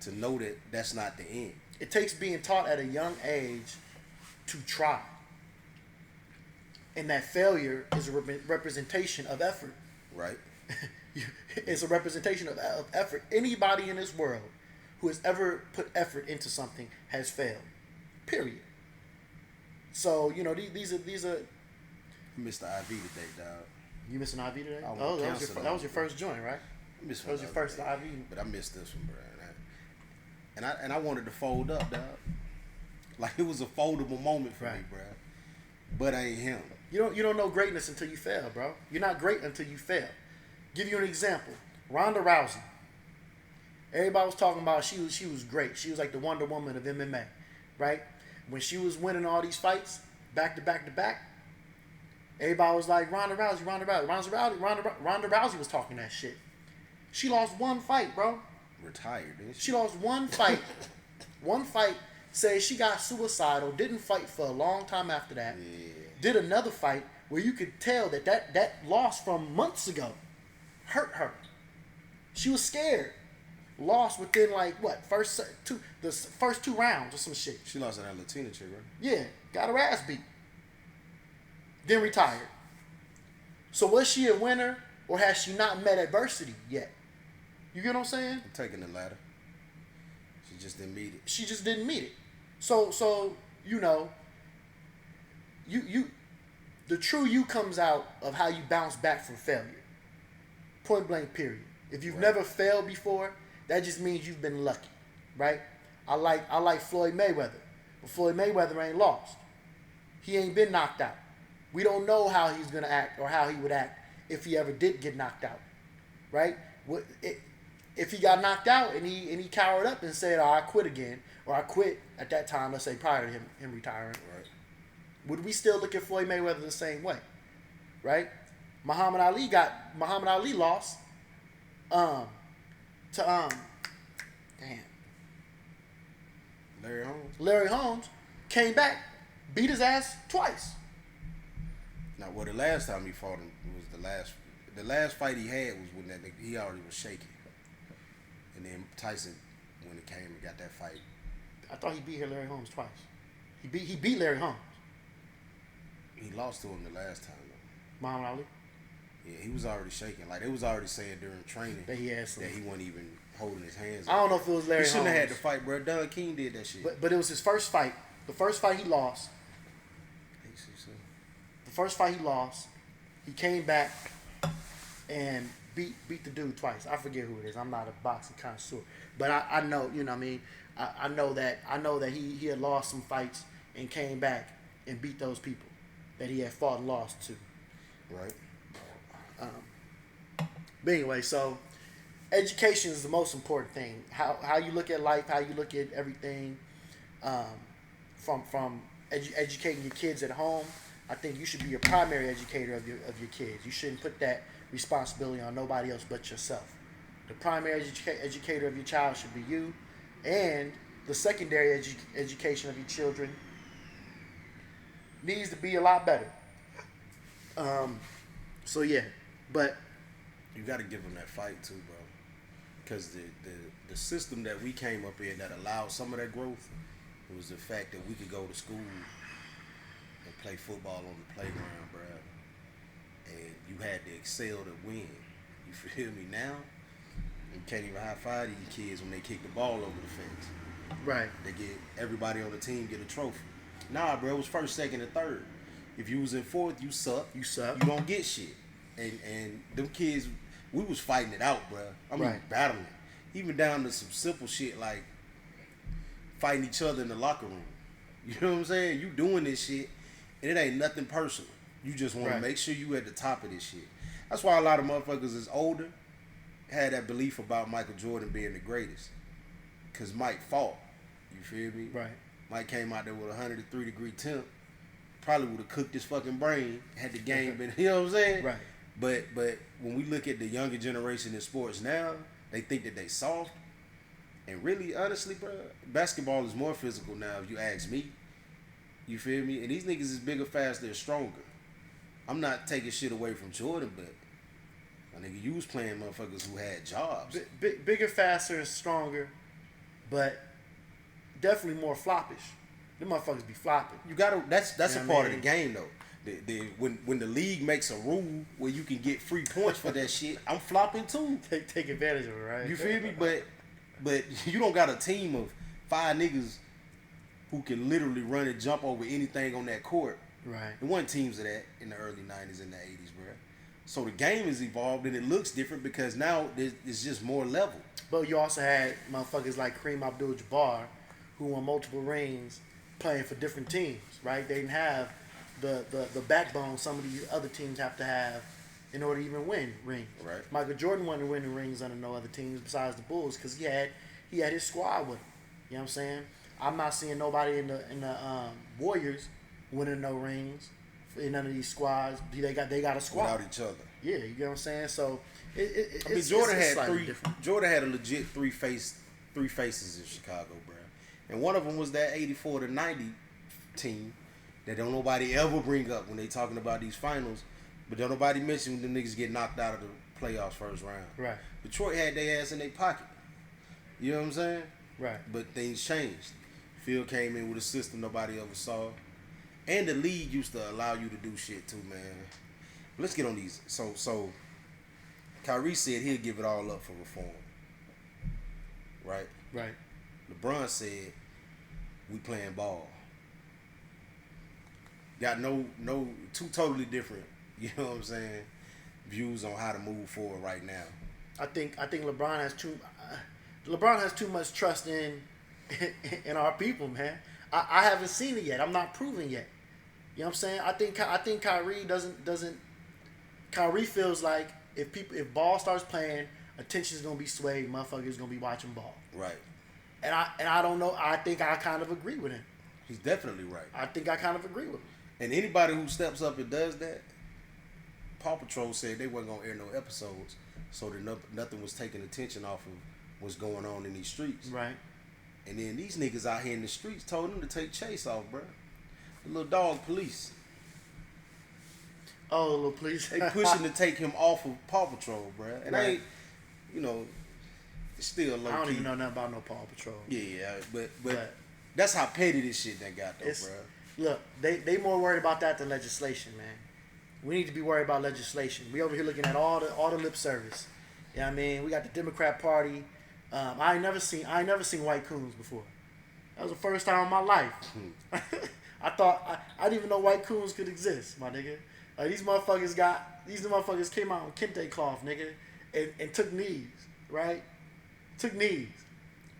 Speaker 3: to know that that's not the end.
Speaker 2: It takes being taught at a young age to try. And that failure is a representation of effort.
Speaker 3: Right.
Speaker 2: It's a representation of effort. Anybody in this world who has ever put effort into something has failed. Period. So, these are.
Speaker 3: I missed the IV today, dog.
Speaker 2: You missed an IV today?
Speaker 3: I
Speaker 2: Oh,
Speaker 3: was
Speaker 2: that was your first joint, right?
Speaker 3: I missed
Speaker 2: That was your first
Speaker 3: day.
Speaker 2: IV.
Speaker 3: But I missed this one, bro. And I wanted to fold up, dog. Like it was a foldable moment for me, bro. But I ain't him.
Speaker 2: You don't know greatness until you fail, bro. You're not great until you fail. Give you an example. Ronda Rousey. Everybody was talking about she was great. She was like the Wonder Woman of MMA, right? When she was winning all these fights back to back, everybody was like Ronda Rousey. Ronda Rousey was talking that shit. She lost one fight, bro.
Speaker 3: Retired, didn't she?
Speaker 2: She lost one fight. One fight. Says she got suicidal. Didn't fight for a long time after that.
Speaker 3: Yeah.
Speaker 2: Did another fight where you could tell that loss from months ago hurt her. She was scared. Lost within the first two rounds or some shit.
Speaker 3: She lost to that Latina chick, right?
Speaker 2: Yeah, got her ass beat. Then retired. So was she a winner or has she not met adversity yet? You get what I'm saying?
Speaker 3: I'm taking the latter. She just didn't meet it.
Speaker 2: She just didn't meet it. So the true you comes out of how you bounce back from failure. Point blank, period. If you've never failed before, that just means you've been lucky, right? I like Floyd Mayweather, but Floyd Mayweather ain't lost. He ain't been knocked out. We don't know how he's gonna act or how he would act if he ever did get knocked out, right? If he got knocked out and he cowered up and said, "Oh, I quit again," or "I quit" at that time, let's say prior to him retiring,
Speaker 3: Right.
Speaker 2: would we still look at Floyd Mayweather the same way, right? Muhammad Ali lost to Larry Holmes came back, beat his ass twice.
Speaker 3: Now, the last time he fought him was the last fight he had was when that nigga, he already was shaking. And then Tyson, when it came and got that fight.
Speaker 2: I thought he beat Larry Holmes twice. He beat Larry Holmes.
Speaker 3: He lost to him the last time, though.
Speaker 2: Muhammad Ali?
Speaker 3: Yeah, he was already shaking. Like, they was already saying during training
Speaker 2: That he had some.
Speaker 3: that he wasn't even holding his hands
Speaker 2: I don't know if it was Larry
Speaker 3: He shouldn't
Speaker 2: Holmes.
Speaker 3: have had the fight, bro. Don King did that shit.
Speaker 2: But it was his first fight. The first fight he lost. The first fight he lost. He came back and beat the dude twice. I forget who it is. I'm not a boxing connoisseur. But I know, you know what I mean? I know that he had lost some fights and came back and beat those people that he had fought and lost to.
Speaker 3: Right.
Speaker 2: But anyway, so education is the most important thing. How you look at life, how you look at everything, from educating your kids at home. I think you should be your primary educator of your kids. You shouldn't put that responsibility on nobody else but yourself. The primary educator of your child should be you, and the secondary education of your children needs to be a lot better. So yeah, but
Speaker 3: You got to give them that fight too, bro. Because the system that we came up in that allowed some of that growth, it was the fact that we could go to school and play football on the playground, bro. And you had to excel to win. You feel me? Now, you can't even high-five these kids when they kick the ball over the fence.
Speaker 2: right.
Speaker 3: They get everybody on the team get a trophy. Nah, bro, it was first, second, and third. If you was in fourth, you suck.
Speaker 2: You suck.
Speaker 3: You don't get shit. And them kids, we was fighting it out, bro. I mean,
Speaker 2: Right.
Speaker 3: battling. Even down to some simple shit like fighting each other in the locker room. You know what I'm saying? You doing this shit, and it ain't nothing personal. You just want
Speaker 2: Right.
Speaker 3: to make sure you at the top of this shit. That's why a lot of motherfuckers is older had that belief about Michael Jordan being the greatest. Because Mike fought. You feel me?
Speaker 2: Right.
Speaker 3: Mike came out there with a 103-degree temp. Probably would have cooked his fucking brain had the game been, you know what I'm saying?
Speaker 2: Right.
Speaker 3: But when we look at the younger generation in sports now, they think that they soft. And really, honestly, bro, basketball is more physical now. If you ask me, you feel me? And these niggas is bigger, faster, and stronger. I'm not taking shit away from Jordan, but my nigga, you was playing motherfuckers who had jobs.
Speaker 2: Bigger, faster, and stronger, but definitely more floppish. Them motherfuckers be flopping.
Speaker 3: You gotta. That's
Speaker 2: You
Speaker 3: a
Speaker 2: know
Speaker 3: part
Speaker 2: what I
Speaker 3: of the game though. When the league makes a rule where you can get free points for that shit, I'm flopping too.
Speaker 2: Take advantage of it, right?
Speaker 3: You feel me? But you don't got a team of 5 niggas who can literally run and jump over anything on that court.
Speaker 2: Right.
Speaker 3: There wasn't teams of that in the early 90s and the 80s, bro. So the game has evolved and it looks different because now it's just more level.
Speaker 2: But you also had motherfuckers like Kareem Abdul-Jabbar, who won multiple rings, playing for different teams, right? They didn't have the backbone some of these other teams have to have in order to even win rings.
Speaker 3: Right.
Speaker 2: Michael Jordan wasn't winning rings under no other teams besides the Bulls because he had his squad with him. You know what I'm saying? I'm not seeing nobody in the Warriors winning no rings in none of these squads. They got a squad
Speaker 3: Without each other.
Speaker 2: Yeah, you get what I'm saying. So
Speaker 3: Jordan
Speaker 2: it's
Speaker 3: had
Speaker 2: slightly
Speaker 3: three.
Speaker 2: different.
Speaker 3: Jordan had a legit three faces in Chicago, bro. And one of them was that 84 to 90 team that don't nobody ever bring up when they talking about these finals. But don't nobody mention when the niggas get knocked out of the playoffs first round.
Speaker 2: Right.
Speaker 3: Detroit had their ass in their pocket. You know what I'm saying?
Speaker 2: Right.
Speaker 3: But things changed. Phil came in with a system nobody ever saw. And the league used to allow you to do shit too, man. Let's get on these. So Kyrie said he'll give it all up for reform. Right?
Speaker 2: Right.
Speaker 3: LeBron said we playing ball. Got no two totally different, you know what I'm saying, views on how to move forward right now.
Speaker 2: I think LeBron has too much trust in our people, man. I haven't seen it yet. I'm not proven yet. You know what I'm saying? I think Kyrie doesn't. Kyrie feels like if ball starts playing, attention's gonna be swayed. Motherfuckers gonna be watching ball.
Speaker 3: Right.
Speaker 2: And I don't know. I think I kind of agree with him.
Speaker 3: He's definitely right.
Speaker 2: I think I kind of agree with him.
Speaker 3: And anybody who steps up and does that, Paw Patrol said they wasn't gonna air no episodes, so that nothing was taking attention off of what's going on in these streets.
Speaker 2: Right.
Speaker 3: And then these niggas out here in the streets told him to take Chase off, bro. The little dog police.
Speaker 2: Oh, little please.
Speaker 3: They pushing to take him off of Paw Patrol, bro. And I
Speaker 2: Right.
Speaker 3: ain't, it's still low
Speaker 2: I don't
Speaker 3: key.
Speaker 2: even know nothing about no Paw Patrol.
Speaker 3: Yeah, but that's how petty this shit that got though, bro.
Speaker 2: Look, they more worried about that than legislation, man. We need to be worried about legislation. We over here looking at all the lip service. You know what I mean? We got the Democrat Party. I ain't never seen white coons before. That was the first time in my life. I thought I didn't even know white coons could exist, my nigga. Like these motherfuckers came out with kente cloth, nigga, and took knees, right? Took knees.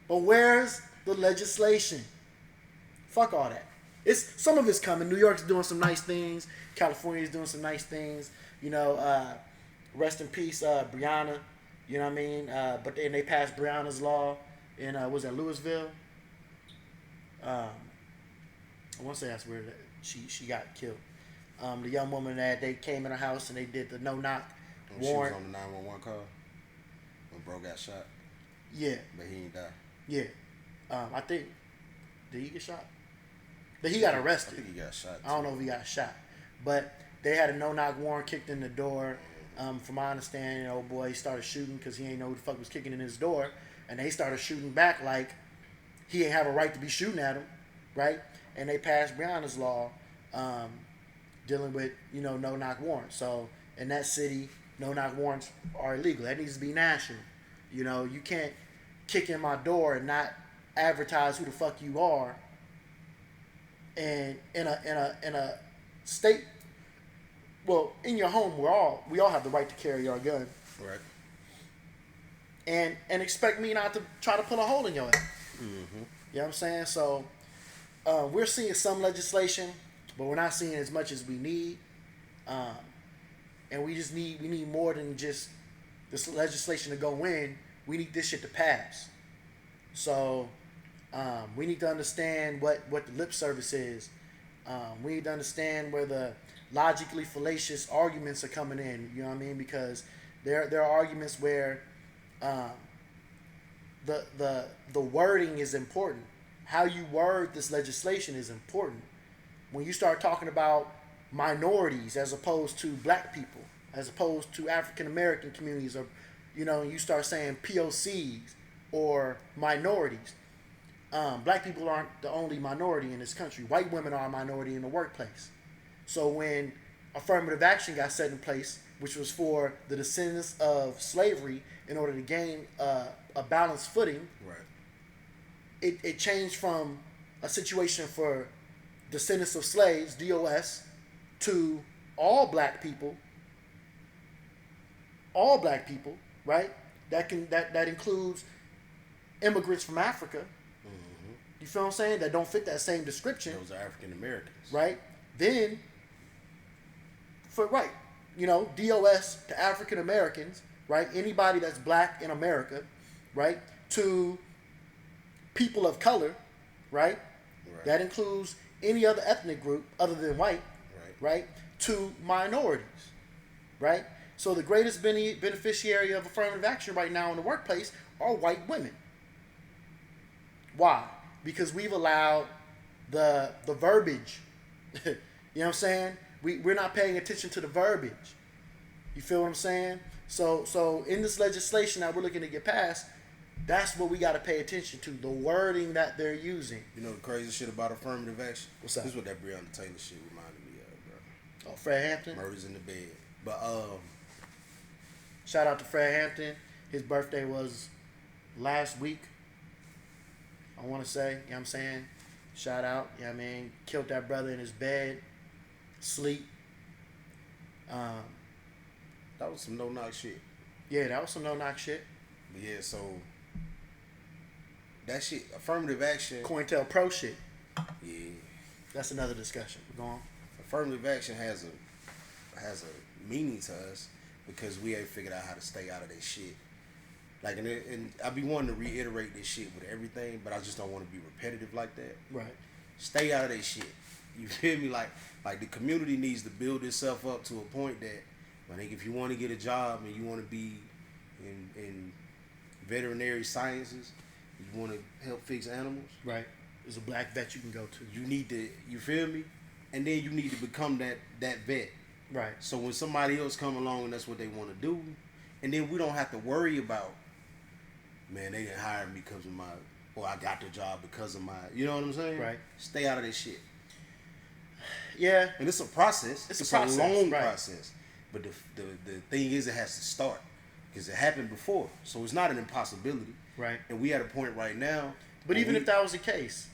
Speaker 2: But where's the legislation? Fuck all that. Some of it's coming. New York's doing some nice things. California's doing some nice things. You know, rest in peace, Breonna. You know what I mean? But then they passed Breonna's law in was that Louisville? I want to say that's where she got killed. The young woman that they came in her house and they did the no knock warrant.
Speaker 3: She was on the 911 call when bro got shot.
Speaker 2: Yeah.
Speaker 3: But he ain't die.
Speaker 2: Yeah. I think did he get shot? But he got arrested.
Speaker 3: I think he got shot.
Speaker 2: I don't know if he got shot, but they had a no-knock warrant kicked in the door. From my understanding, old boy started shooting because he ain't know who the fuck was kicking in his door, and they started shooting back like he ain't have a right to be shooting at him, right? And they passed Breonna's law dealing with no-knock warrants. So in that city, no-knock warrants are illegal. That needs to be national. You can't kick in my door and not advertise who the fuck you are. And in a state, well, in your home, we all have the right to carry our gun.
Speaker 3: Right.
Speaker 2: And expect me not to try to pull a hole in your head.
Speaker 3: Mm-hmm.
Speaker 2: You know what I'm saying? So we're seeing some legislation, but we're not seeing as much as we need. And we need more than just this legislation to go in. We need this shit to pass. So we need to understand what the lip service is. We need to understand where the logically fallacious arguments are coming in. You know what I mean? Because there are arguments where the wording is important. How you word this legislation is important. When you start talking about minorities as opposed to black people, as opposed to African American communities, or you start saying POCs or minorities. Black people aren't the only minority in this country. White women are a minority in the workplace. So when affirmative action got set in place, which was for the descendants of slavery in order to gain a balanced footing,
Speaker 3: Right.
Speaker 2: it changed from a situation for descendants of slaves, DOS, to all black people, right? That includes immigrants from Africa.
Speaker 3: Mm-hmm.
Speaker 2: You feel what I'm saying? That don't fit that same description,
Speaker 3: Those are African Americans.
Speaker 2: right? Then, DOS to African Americans, right? Anybody that's black in America, right? To people of color, right?
Speaker 3: Right.
Speaker 2: That includes any other ethnic group other than white, right? To minorities, right? So the greatest beneficiary of affirmative action right now in the workplace are white women. Why? Because we've allowed the verbiage. You know what I'm saying? We're not paying attention to the verbiage. You feel what I'm saying? So in this legislation that we're looking to get passed, that's what we got to pay attention to, the wording that they're using.
Speaker 3: You know the crazy shit about affirmative action?
Speaker 2: What's that?
Speaker 3: This is what that Breonna Taylor shit reminded me of, bro.
Speaker 2: Oh, Fred Hampton.
Speaker 3: Murders in the bed. But
Speaker 2: Shout out to Fred Hampton. His birthday was last week, I want to say. You know what I'm saying? Shout out. You know what I mean? Killed that brother in his bed. Sleep.
Speaker 3: that was some no knock shit.
Speaker 2: Yeah, that was some no-knock shit.
Speaker 3: But yeah, so that shit, affirmative action.
Speaker 2: COINTELPRO shit.
Speaker 3: Yeah.
Speaker 2: That's another discussion. Go on.
Speaker 3: Affirmative action has a meaning to us because we ain't figured out how to stay out of that shit. Like, and I be wanting to reiterate this shit with everything, but I just don't want to be repetitive like that.
Speaker 2: Right.
Speaker 3: Stay out of that shit. You feel me? Like the community needs to build itself up to a point that, I think, if you want to get a job and you want to be in veterinary sciences, you want to help fix animals,
Speaker 2: Right. There's a black vet you can go to.
Speaker 3: you need to, you feel me? And then you need to become that vet.
Speaker 2: Right.
Speaker 3: So when somebody else come along and that's what they want to do, and then we don't have to worry about, man, they didn't hire me because of my, or I got the job because of my, you know what I'm saying?
Speaker 2: Right.
Speaker 3: Stay out of this shit.
Speaker 2: Yeah.
Speaker 3: And it's a process.
Speaker 2: It's a process,
Speaker 3: a long
Speaker 2: right.
Speaker 3: process. But the thing is, it has to start because it happened before, so it's not an impossibility.
Speaker 2: Right.
Speaker 3: And we at a point right now.
Speaker 2: But
Speaker 3: where
Speaker 2: even
Speaker 3: we-
Speaker 2: if that was the case,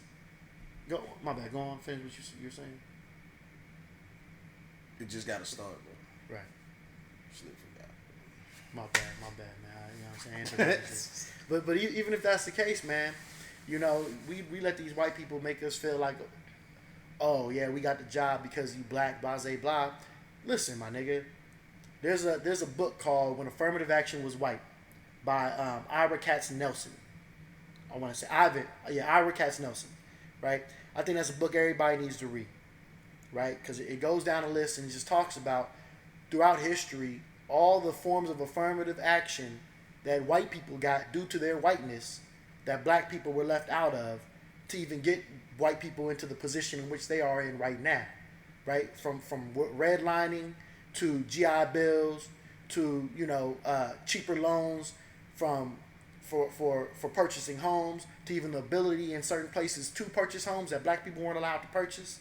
Speaker 2: my bad. Go on. Finish what you're saying.
Speaker 3: it just got to start, bro.
Speaker 2: Right.
Speaker 3: Slip forgot.
Speaker 2: My bad, man. You know what I'm saying? But even if that's the case, man, we let these white people make us feel like, oh yeah, we got the job because you black, blah, blah. Listen, my nigga, there's a book called When Affirmative Action Was White by Ira Katz Nelson. I want to say Ira Katz Nelson, right? I think that's a book everybody needs to read, right? Because it goes down a list and it just talks about throughout history all the forms of affirmative action that white people got due to their whiteness that black people were left out of to even get white people into the position in which they are in right now, right? From redlining to GI Bills to cheaper loans for purchasing homes to even the ability in certain places to purchase homes that black people weren't allowed to purchase.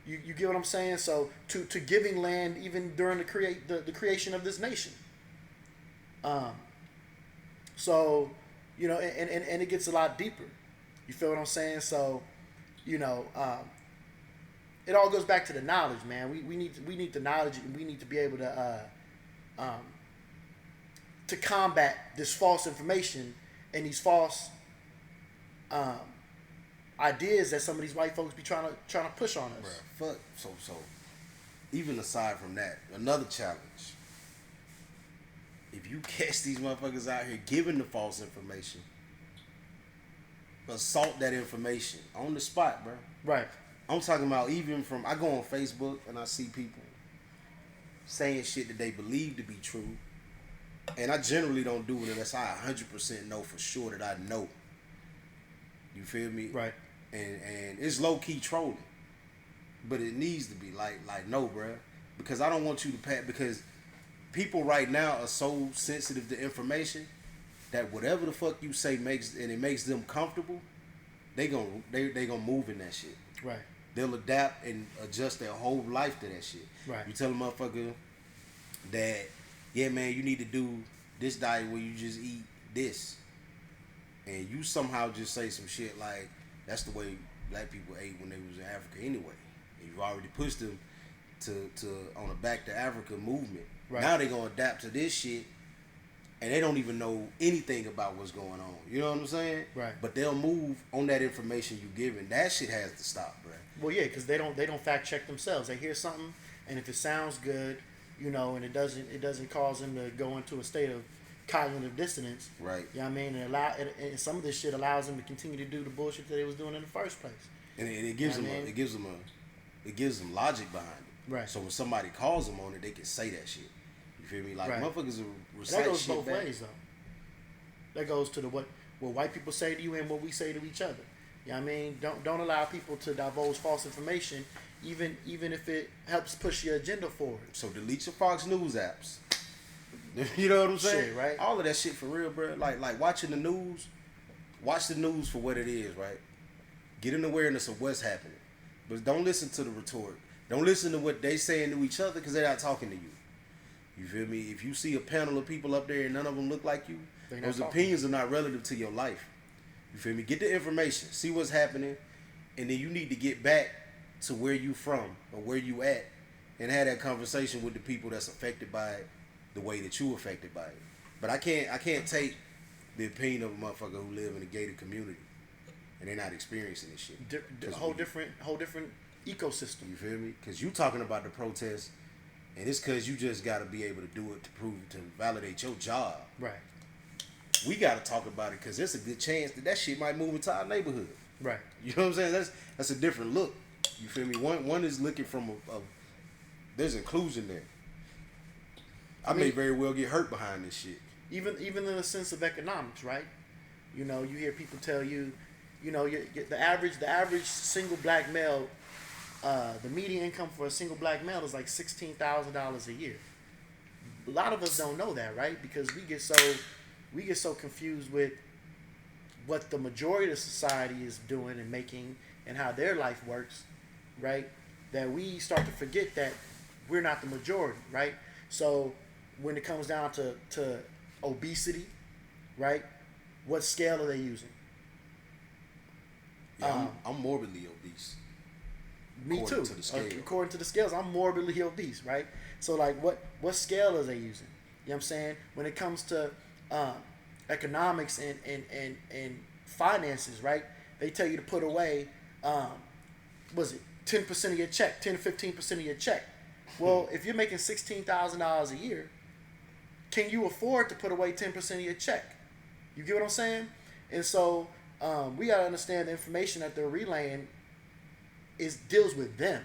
Speaker 2: You get what I'm saying? So to giving land even during the creation of this nation. So and it gets a lot deeper. You feel what I'm saying? So it all goes back to the knowledge, man. We need the knowledge, and we need to be able to combat this false information and these false ideas that some of these white folks be trying to push on us.
Speaker 3: Bruh, fuck. So even aside from that, another challenge. If you catch these motherfuckers out here giving the false information, assault that information on the spot, bro.
Speaker 2: Right.
Speaker 3: I'm talking about even from, I go on Facebook and I see people saying shit that they believe to be true, And I generally don't do it unless I 100% know for sure that I know. You feel me?
Speaker 2: Right.
Speaker 3: And it's low key trolling, but it needs to be like no, bruh, because I don't want you to because people right now are so sensitive to information that whatever the fuck you say makes them comfortable, they gonna move in that shit.
Speaker 2: Right.
Speaker 3: They'll adapt and adjust their whole life to that shit.
Speaker 2: Right.
Speaker 3: You tell a motherfucker that, yeah, man, you need to do this diet where you just eat this, and you somehow just say some shit like that's the way black people ate when they was in Africa anyway, and you already pushed them to on a Back to Africa movement.
Speaker 2: Right.
Speaker 3: Now they gonna adapt to this shit, and they don't even know anything about what's going on. You know what I'm saying?
Speaker 2: Right.
Speaker 3: But they'll move on that information you giving. That shit has to stop, bro.
Speaker 2: Well, yeah, because they don't fact check themselves. They hear something, and if it sounds good, you know, and it doesn't cause them to go into a state of cognitive dissonance.
Speaker 3: Right.
Speaker 2: You know what I mean? And some of this shit allows them to continue to do the bullshit that they was doing in the first place.
Speaker 3: And it gives
Speaker 2: You
Speaker 3: them
Speaker 2: know what I mean?
Speaker 3: it gives them logic behind it.
Speaker 2: Right.
Speaker 3: So when somebody calls them on it, they can say that shit. You feel me? Like
Speaker 2: Right.
Speaker 3: motherfuckers will
Speaker 2: And
Speaker 3: recite
Speaker 2: that goes
Speaker 3: shit
Speaker 2: both
Speaker 3: back.
Speaker 2: ways, though. That goes to what white people say to you and what we say to each other. You know what I mean? Don't allow people to divulge false information, even if it helps push your agenda forward.
Speaker 3: So delete your Fox News apps. You know what I'm saying?
Speaker 2: Shit, right?
Speaker 3: All of that shit for real, bro. Like watching the news. Watch the news for what it is, right? Get an awareness of what's happening, but don't listen to the rhetoric. Don't listen to what they saying to each other because they're not talking to you. You feel me? If you see a panel of people up there and none of them look like you,
Speaker 2: They not
Speaker 3: those
Speaker 2: talking.
Speaker 3: opinions are not relative to your life. You feel me? Get the information, see what's happening, and then you need to get back to where you from or where you at and have that conversation with the people that's affected by it the way that you affected by it. But I can't take the opinion of a motherfucker who live in a gated community and they're not experiencing this shit.
Speaker 2: Whole different ecosystem.
Speaker 3: You feel me? Because you talking about the protest, and it's because you just got to be able to do it to validate your job.
Speaker 2: Right.
Speaker 3: We got to talk about it because there's a good chance that shit might move into our neighborhood.
Speaker 2: Right.
Speaker 3: You know what I'm saying? That's a different look. You feel me? One is looking from a there's inclusion there. I may very well get hurt behind this shit.
Speaker 2: Even in the sense of economics, right? You know, you hear people tell you, you know, the average single black male, the median income for a single black male is like $16,000 a year. A lot of us don't know that, right? Because we get so confused with what the majority of society is doing and making and how their life works, right? That we start to forget that we're not the majority, right? So when it comes down to obesity, right? What scale are they using?
Speaker 3: Yeah, I'm morbidly obese.
Speaker 2: Me
Speaker 3: According
Speaker 2: too.
Speaker 3: to the scale.
Speaker 2: According to the scales, I'm morbidly obese, right? So like, what scale are they using? You know what I'm saying? When it comes to economics and finances, right? They tell you to put away, was it 10% of your check, 10 to 15% of your check? Well, if you're making $16,000 a year, can you afford to put away 10% of your check? You get what I'm saying? And so we gotta understand the information that they're relaying deals with them.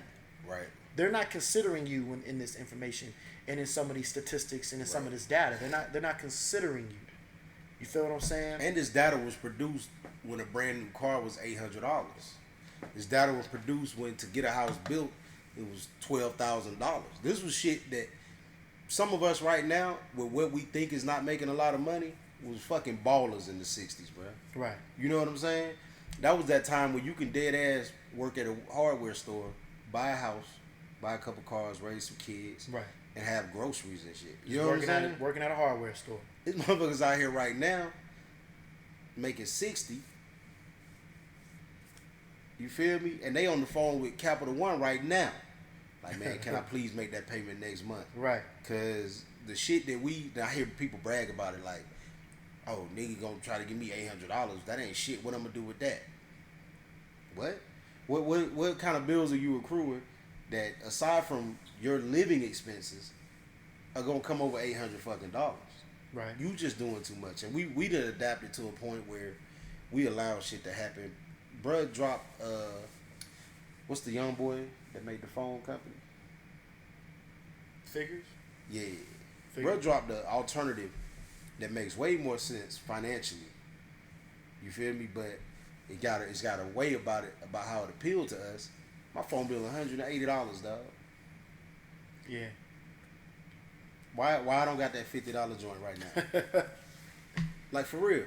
Speaker 3: Right.
Speaker 2: They're not considering you in this information and in some of these statistics and in some of this data. They're not considering you. You feel what I'm saying?
Speaker 3: And this data was produced when a brand new car was $800. This data was produced when to get a house built, it was $12,000. This was shit that some of us right now, with what we think is not making a lot of money, was fucking ballers in the 60s, bro.
Speaker 2: Right.
Speaker 3: You know what I'm saying? That was that time where you can dead ass work at a hardware store, buy a house, buy a couple cars, raise some kids,
Speaker 2: Right.
Speaker 3: and have groceries and shit. You know what I'm saying?
Speaker 2: Working at a hardware store.
Speaker 3: These motherfuckers out here right now making 60. You feel me? And they on the phone with Capital One right now. Like, man, can I please make that payment next month?
Speaker 2: Right.
Speaker 3: Cause the shit that I hear people brag about it like, oh, nigga gonna try to give me $800. That ain't shit. What I'm gonna do with that? What? What kind of bills are you accruing that aside from your living expenses are gonna come over $800 fucking dollars?
Speaker 2: Right.
Speaker 3: You just doing too much, and we done adapted to a point where we allow shit to happen. Bruh dropped what's the young boy that made the phone company?
Speaker 2: Figures?
Speaker 3: Yeah.
Speaker 2: Figures.
Speaker 3: Bruh dropped the alternative that makes way more sense financially. You feel me? But it's got a way about how it appealed to us. My phone bill $180, dog.
Speaker 2: Yeah.
Speaker 3: Why I don't got that $50 joint right now? Like, for real.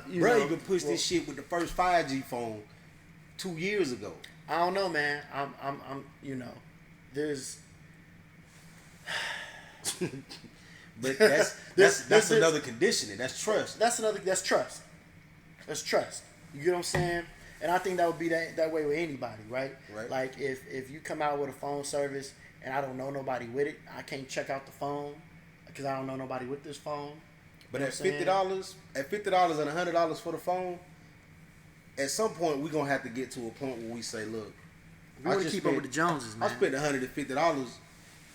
Speaker 2: You
Speaker 3: Even pushed this shit with the first 5G phone 2 years ago.
Speaker 2: I don't know, man. I'm there's.
Speaker 3: But that's another conditioning. That's trust.
Speaker 2: That's trust. That's trust. You get what I'm saying? And I think that would be that way with anybody, right?
Speaker 3: Right.
Speaker 2: Like if you come out with a phone service and I don't know nobody with it, I can't check out the phone because I don't know nobody with this phone.
Speaker 3: But
Speaker 2: You
Speaker 3: at
Speaker 2: know what I'm
Speaker 3: $50 and $100 for the phone, at some point we're gonna have to get to a point where we say, look,
Speaker 2: we want to keep up with the Joneses, man.
Speaker 3: I spent $150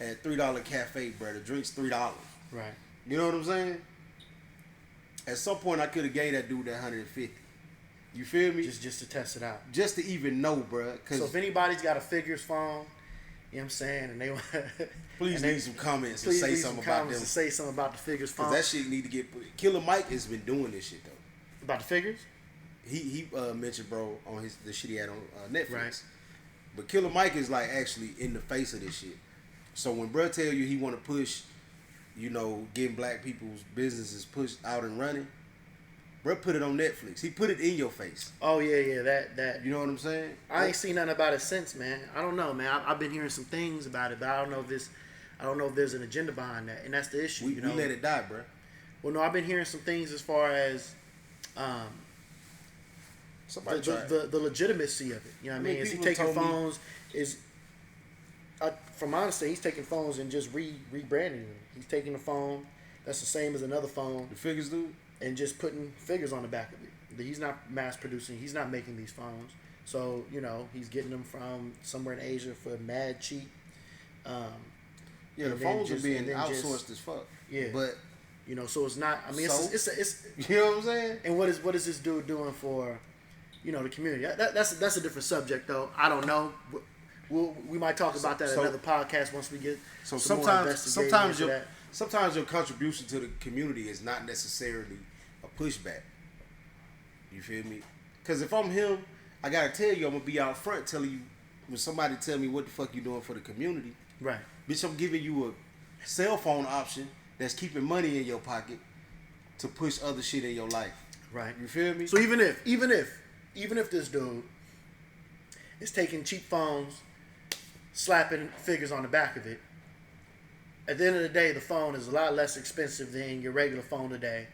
Speaker 3: at $3 cafe, bro. The drink's $3.
Speaker 2: Right.
Speaker 3: You know what I'm saying? At some point I could have gave that dude that $150. You feel me?
Speaker 2: Just to test it out.
Speaker 3: Just to even know, bro.
Speaker 2: So if anybody's got a Figures phone, you know what I'm saying, and they want
Speaker 3: please leave some comments and say something about them.
Speaker 2: Say something about the Figures phone.
Speaker 3: Cause that shit need to get. Killer Mike has been doing this shit though.
Speaker 2: About the Figures?
Speaker 3: He mentioned, bro, on the shit he had on Netflix.
Speaker 2: Right.
Speaker 3: But Killer Mike is like actually in the face of this shit. So when bro tell you he want to push, getting black people's businesses pushed out and running, bro put it on Netflix. He put it in your face.
Speaker 2: Oh yeah, that.
Speaker 3: You know what I'm saying?
Speaker 2: I ain't seen nothing about it since, man. I don't know, man. I've been hearing some things about it, but I don't know if there's an agenda behind that, and that's the issue.
Speaker 3: We let it die, bro.
Speaker 2: Well, no, I've been hearing some things as far as the legitimacy of it. You know what I mean? Is he taking phones? From my understanding, he's taking phones and just rebranding them. He's taking a phone that's the same as another phone.
Speaker 3: The Figures dude?
Speaker 2: And just putting figures on the back of it. He's not mass producing. He's not making these phones. So, he's getting them from somewhere in Asia for mad cheap.
Speaker 3: The phones are being outsourced as fuck.
Speaker 2: Yeah.
Speaker 3: But
Speaker 2: so it's not. I mean, it's
Speaker 3: you know what I'm saying?
Speaker 2: And what is this dude doing for, the community? That's a different subject though. I don't know. We might talk about that in another podcast once we get.
Speaker 3: So
Speaker 2: sometimes
Speaker 3: your contribution to the community is not necessarily a pushback. You feel me? Because if I'm him, I gotta tell you, I'm gonna be out front telling you when somebody tell me what the fuck you doing for the community.
Speaker 2: Right.
Speaker 3: Bitch, I'm giving you a cell phone option that's keeping money in your pocket to push other shit in your life.
Speaker 2: Right.
Speaker 3: You feel me?
Speaker 2: So even if this dude is taking cheap phones, slapping figures on the back of it, at the end of the day, the phone is a lot less expensive than your regular phone today,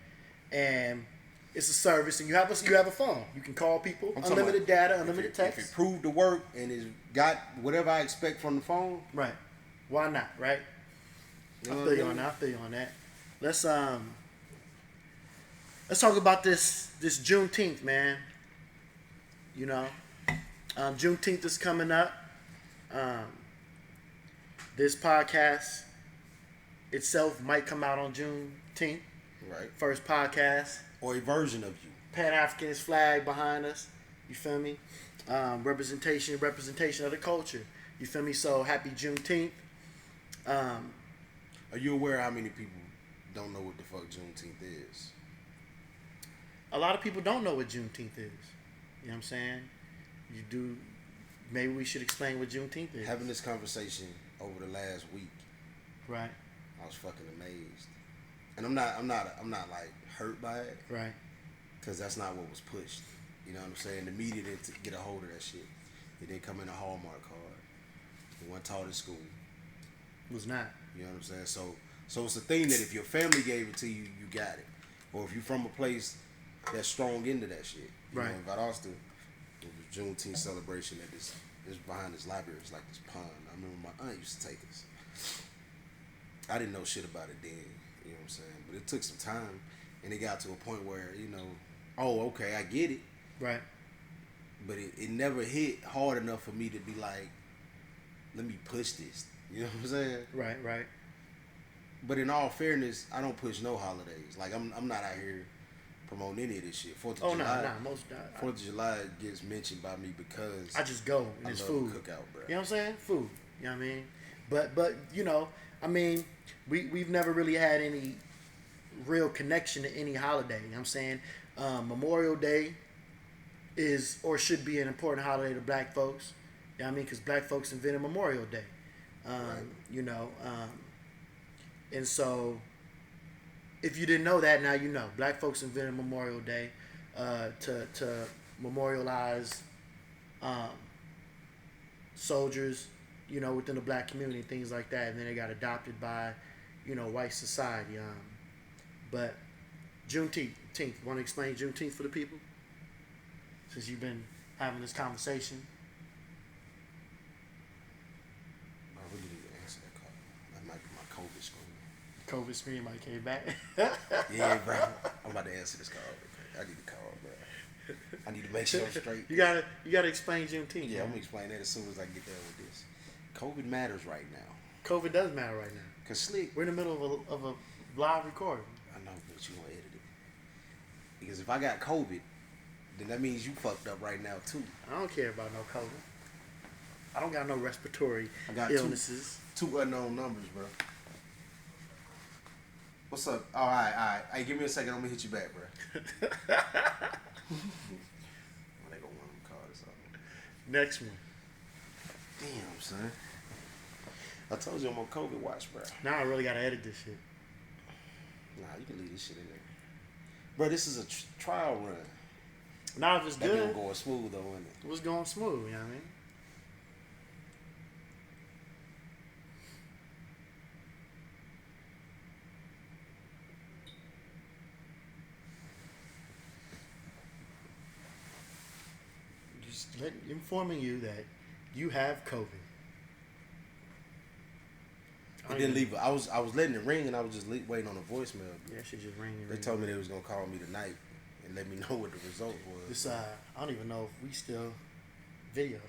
Speaker 2: and it's a service. And you have a phone. You can call people, unlimited data, unlimited text.
Speaker 3: If it proved to work and it's got whatever I expect from the phone,
Speaker 2: right? Why not? Right? I feel you on that. Let's talk about this Juneteenth, man. Juneteenth is coming up. This podcast itself might come out on Juneteenth.
Speaker 3: Right.
Speaker 2: First podcast.
Speaker 3: Or a version of you.
Speaker 2: Pan-Africanist flag behind us. You feel me? Representation of the culture. You feel me? So happy Juneteenth.
Speaker 3: Are you aware how many people don't know what the fuck Juneteenth is?
Speaker 2: A lot of people don't know what Juneteenth is. You know what I'm saying? You do. Maybe we should explain what Juneteenth is.
Speaker 3: Having this conversation over the last week,
Speaker 2: right?
Speaker 3: I was fucking amazed, and I'm not like hurt by it,
Speaker 2: right?
Speaker 3: Because that's not what was pushed. You know what I'm saying? The media didn't get a hold of that shit. It didn't come in a Hallmark card. It wasn't taught in school.
Speaker 2: It was not.
Speaker 3: You know what I'm saying? So it's a thing that if your family gave it to you, you got it, or if you're from a place that's strong into that shit. You
Speaker 2: right.
Speaker 3: know, in Valdosta, it was Juneteenth celebration at this behind this library. It's like this pond. I remember my aunt used to take us. I didn't know shit about it then. You know what I'm saying? But it took some time, and it got to a point where oh, okay, I get it.
Speaker 2: Right.
Speaker 3: But it never hit hard enough for me to be like, let me push this. You know what I'm saying?
Speaker 2: Right.
Speaker 3: But in all fairness, I don't push no holidays. Like I'm not out here promoting any of this shit. 4th of July.
Speaker 2: No, most not.
Speaker 3: 4th of July gets mentioned by me because
Speaker 2: I just go and it's food.
Speaker 3: Cookout, bro.
Speaker 2: You know what I'm saying? Food. You know what I mean? But I mean, we've never really had any real connection to any holiday. You know what I'm saying? Memorial Day is or should be an important holiday to black folks. You know what I mean? Because black folks invented Memorial Day.
Speaker 3: Right.
Speaker 2: You know, and so if you didn't know that, now you know. Black folks invented Memorial Day to memorialize soldiers, you know, within the black community, things like that. And then they got adopted by, you know, white society. But Juneteenth, want to explain Juneteenth for the people? Since you've been having this conversation.
Speaker 3: I really need to answer that call. That might be my COVID screen.
Speaker 2: COVID screen might came back.
Speaker 3: Yeah, bro. I'm about to answer this call. I need to call, bro. I need to make sure I'm straight.
Speaker 2: You gotta explain Juneteenth.
Speaker 3: Yeah,
Speaker 2: man.
Speaker 3: I'm gonna explain that as soon as I get there with this. COVID matters right now.
Speaker 2: COVID does matter right now.
Speaker 3: Cause Slick,
Speaker 2: We're in the middle of a live recording.
Speaker 3: I know, but you gonna edit it. Because if I got COVID, then that means you fucked up right now too.
Speaker 2: I don't care about no COVID. I don't got no respiratory
Speaker 3: I got
Speaker 2: illnesses.
Speaker 3: two unknown numbers, bro. What's up? All right. Hey, give me a second. I'm gonna hit you back, bro. They gonna want to call this out.
Speaker 2: Next one.
Speaker 3: Damn, son. I told you I'm on COVID watch, bro.
Speaker 2: Now I really gotta edit this shit.
Speaker 3: Nah, you can leave this shit in there. Bro, this is a trial run.
Speaker 2: Now if it's
Speaker 3: That
Speaker 2: good,
Speaker 3: been going smooth, though, isn't it?
Speaker 2: it was going smooth, you know what I mean? Just informing you that you have COVID.
Speaker 3: It didn't leave. I was letting it ring, and I was just waiting on a voicemail.
Speaker 2: Yeah, she just ringing.
Speaker 3: They told me they was gonna call me tonight and let me know what the result was.
Speaker 2: This I don't even know if we still videotaping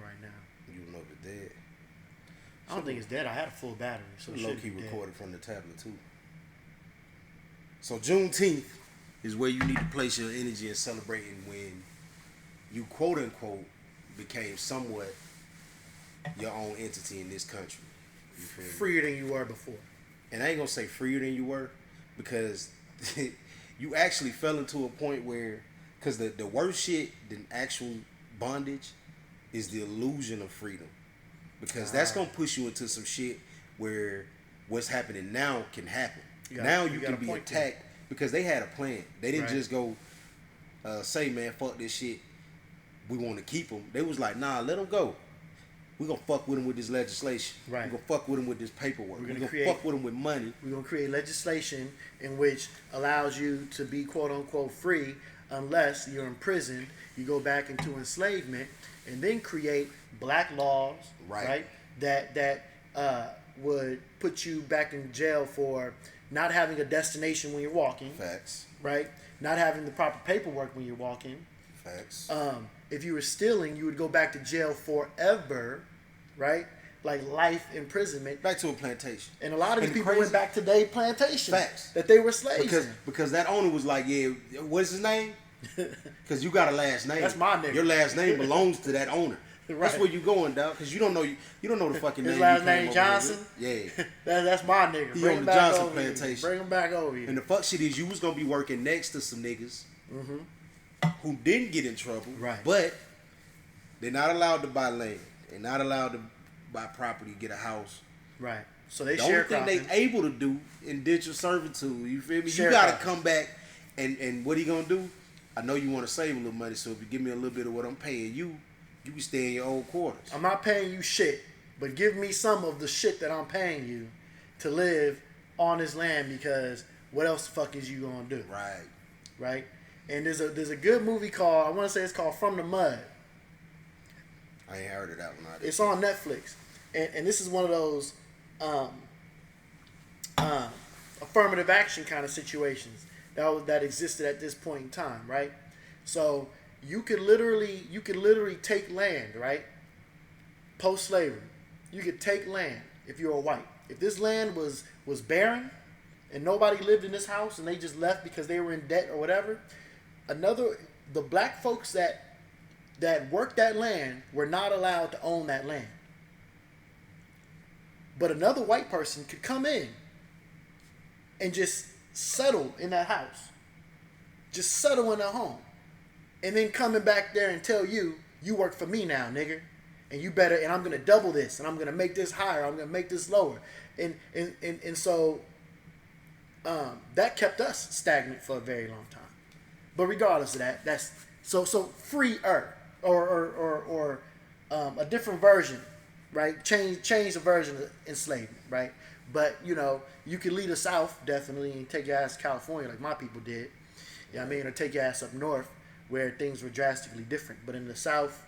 Speaker 2: right now.
Speaker 3: You don't know if it's dead.
Speaker 2: I don't think it's dead. I had a full battery, so it
Speaker 3: Low
Speaker 2: should
Speaker 3: key
Speaker 2: be dead.
Speaker 3: recorded from the tablet too. So Juneteenth is where you need to place your energy in celebrating when you quote unquote became somewhat your own entity in this country. You feel me?
Speaker 2: Freer than you were before.
Speaker 3: And I ain't gonna say freer than you were, because you actually fell into a point where, because the worst shit than actual bondage is the illusion of freedom, because that's gonna push you into some shit where what's happening now can happen. Now you
Speaker 2: got
Speaker 3: can
Speaker 2: a
Speaker 3: be
Speaker 2: point
Speaker 3: attacked because they had a plan. They didn't
Speaker 2: Right.
Speaker 3: just go say, man, fuck this shit, we want to keep them. They was like, nah, let them go. We're going to fuck with them with this legislation.
Speaker 2: Right.
Speaker 3: We're going to fuck with them with this paperwork. We're going to
Speaker 2: create-
Speaker 3: fuck with them with money.
Speaker 2: We're going to create legislation in which allows you to be quote unquote free unless you're in prison, you go back into enslavement, and then create black laws,
Speaker 3: Right.
Speaker 2: That would put you back in jail for not having a destination when you're walking,
Speaker 3: Facts.
Speaker 2: right? Not having the proper paperwork when you're walking.
Speaker 3: Facts.
Speaker 2: If you were stealing, you would go back to jail forever, right? Like life imprisonment.
Speaker 3: Back to a plantation.
Speaker 2: And a lot of these
Speaker 3: And the
Speaker 2: people
Speaker 3: crazy-
Speaker 2: went back to their plantation
Speaker 3: Facts.
Speaker 2: that they were slaves
Speaker 3: Because
Speaker 2: in.
Speaker 3: because that owner was like, yeah, what's his name? Because you got a last name.
Speaker 2: That's my nigga.
Speaker 3: Your last name belongs to that owner. That's
Speaker 2: Right.
Speaker 3: where you going, dog. Because you don't know the fucking
Speaker 2: His
Speaker 3: name.
Speaker 2: last
Speaker 3: you came
Speaker 2: name
Speaker 3: over
Speaker 2: Johnson?
Speaker 3: with. Yeah.
Speaker 2: That's my nigga.
Speaker 3: He
Speaker 2: Bring
Speaker 3: on
Speaker 2: him
Speaker 3: the
Speaker 2: back
Speaker 3: Johnson
Speaker 2: over here.
Speaker 3: plantation.
Speaker 2: Bring him back over here.
Speaker 3: And the fuck shit is, you was gonna be working next to some niggas who didn't get in trouble,
Speaker 2: Right.
Speaker 3: But they're not allowed to buy land. They're not allowed to buy property, get a house.
Speaker 2: Right. So they
Speaker 3: The only thing
Speaker 2: sharecropping.
Speaker 3: they able to do, indentured servitude. You feel me? You
Speaker 2: Sharecropping.
Speaker 3: gotta come back and what he gonna do? I know you want to save a little money, so if you give me a little bit of what I'm paying you, you can stay in your old quarters.
Speaker 2: I'm not paying you shit, but give me some of the shit that I'm paying you to live on this land, because what else the fuck is you gonna do?
Speaker 3: Right.
Speaker 2: Right? And there's a good movie called, I want to say it's called From the Mud.
Speaker 3: I ain't heard of that one.
Speaker 2: It's on Netflix, and this is one of those affirmative action kind of situations that existed at this point in time, right? So you could literally take land, right? Post slavery, you could take land if you're a white. If this land was barren and nobody lived in this house and they just left because they were in debt or whatever, the black folks that worked that land were not allowed to own that land. But another white person could come in and just settle in that house. Just settle in a home. And then coming back there and tell you work for me now, nigga. And you better, and I'm gonna double this, and I'm gonna make this higher, I'm gonna make this lower. And so that kept us stagnant for a very long time. But regardless of that, that's so freer or a different version, right? Change the version of enslavement, right? But you could lead the South definitely and take your ass to California like my people did. You know what I mean? Or take your ass up north where things were drastically different. But in the South,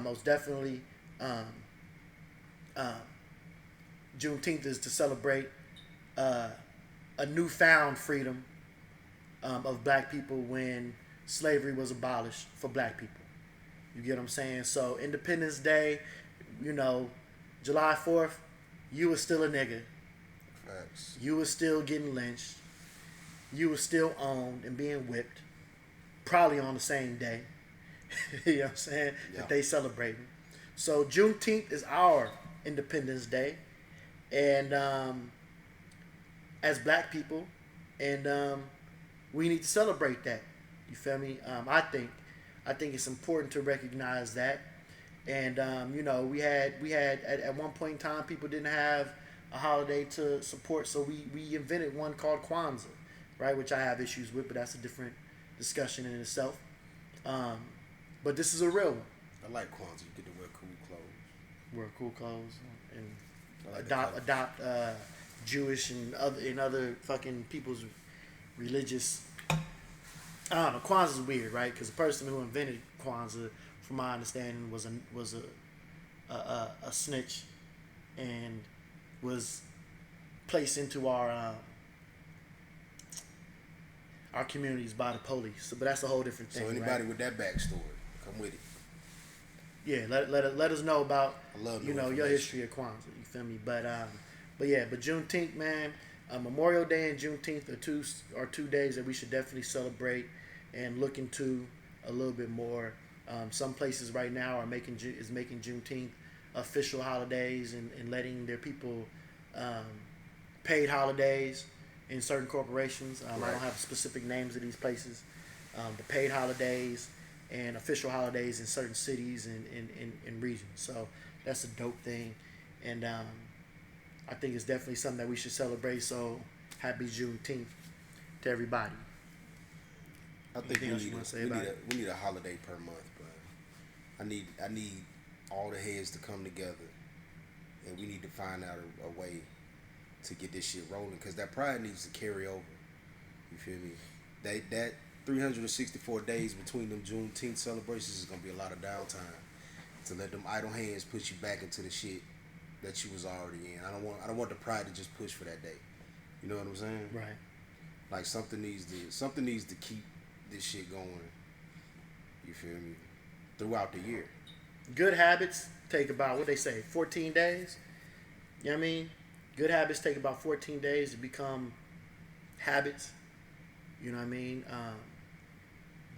Speaker 2: most definitely, Juneteenth is to celebrate a newfound freedom of black people when slavery was abolished for black people. You get what I'm saying? So Independence Day, July 4th, you was still a nigga.
Speaker 3: Facts.
Speaker 2: You was still getting lynched. You was still owned and being whipped. Probably on the same day. You know what I'm saying?
Speaker 3: Yeah.
Speaker 2: That they celebrating. So Juneteenth is our Independence Day. And as black people, and we need to celebrate that. You feel me? I think it's important to recognize that. And we had at one point in time, people didn't have a holiday to support, so we invented one called Kwanzaa, right? Which I have issues with, but that's a different discussion in itself. But this is a real one.
Speaker 3: I like Kwanzaa. You get to wear cool clothes.
Speaker 2: Wear cool clothes and
Speaker 3: I like
Speaker 2: adopt Jewish and other fucking people's religious. I don't know. Kwanzaa's weird, right? Because the person who invented Kwanzaa, from my understanding, was a snitch, and was placed into our communities by the police. But that's a whole different thing.
Speaker 3: So anybody
Speaker 2: right?
Speaker 3: with that backstory, come with it.
Speaker 2: Yeah, let us know about
Speaker 3: I love
Speaker 2: your history of Kwanzaa. You feel me? But Juneteenth, man, Memorial Day and Juneteenth are two days that we should definitely celebrate and look into a little bit more. Some places right now are making Juneteenth official holidays and letting their people paid holidays in certain corporations.
Speaker 3: Right.
Speaker 2: I don't have specific names of these places. The paid holidays and official holidays in certain cities and regions. So that's a dope thing. And I think it's definitely something that we should celebrate. So happy Juneteenth to everybody.
Speaker 3: I think we
Speaker 2: Anything
Speaker 3: need a holiday per month, bro. I need all the heads to come together, and we need to find out a way to get this shit rolling, because that pride needs to carry over. You feel me? That 364 days between them Juneteenth celebrations is gonna be a lot of downtime to let them idle hands push you back into the shit that you was already in. I don't want the pride to just push for that day. You know what I'm saying?
Speaker 2: Right.
Speaker 3: Like something needs to keep this shit going. You feel me? Throughout the year.
Speaker 2: Good habits take about, what they say, 14 days. You know what I mean? Good habits take about 14 days to become habits. You know what I mean?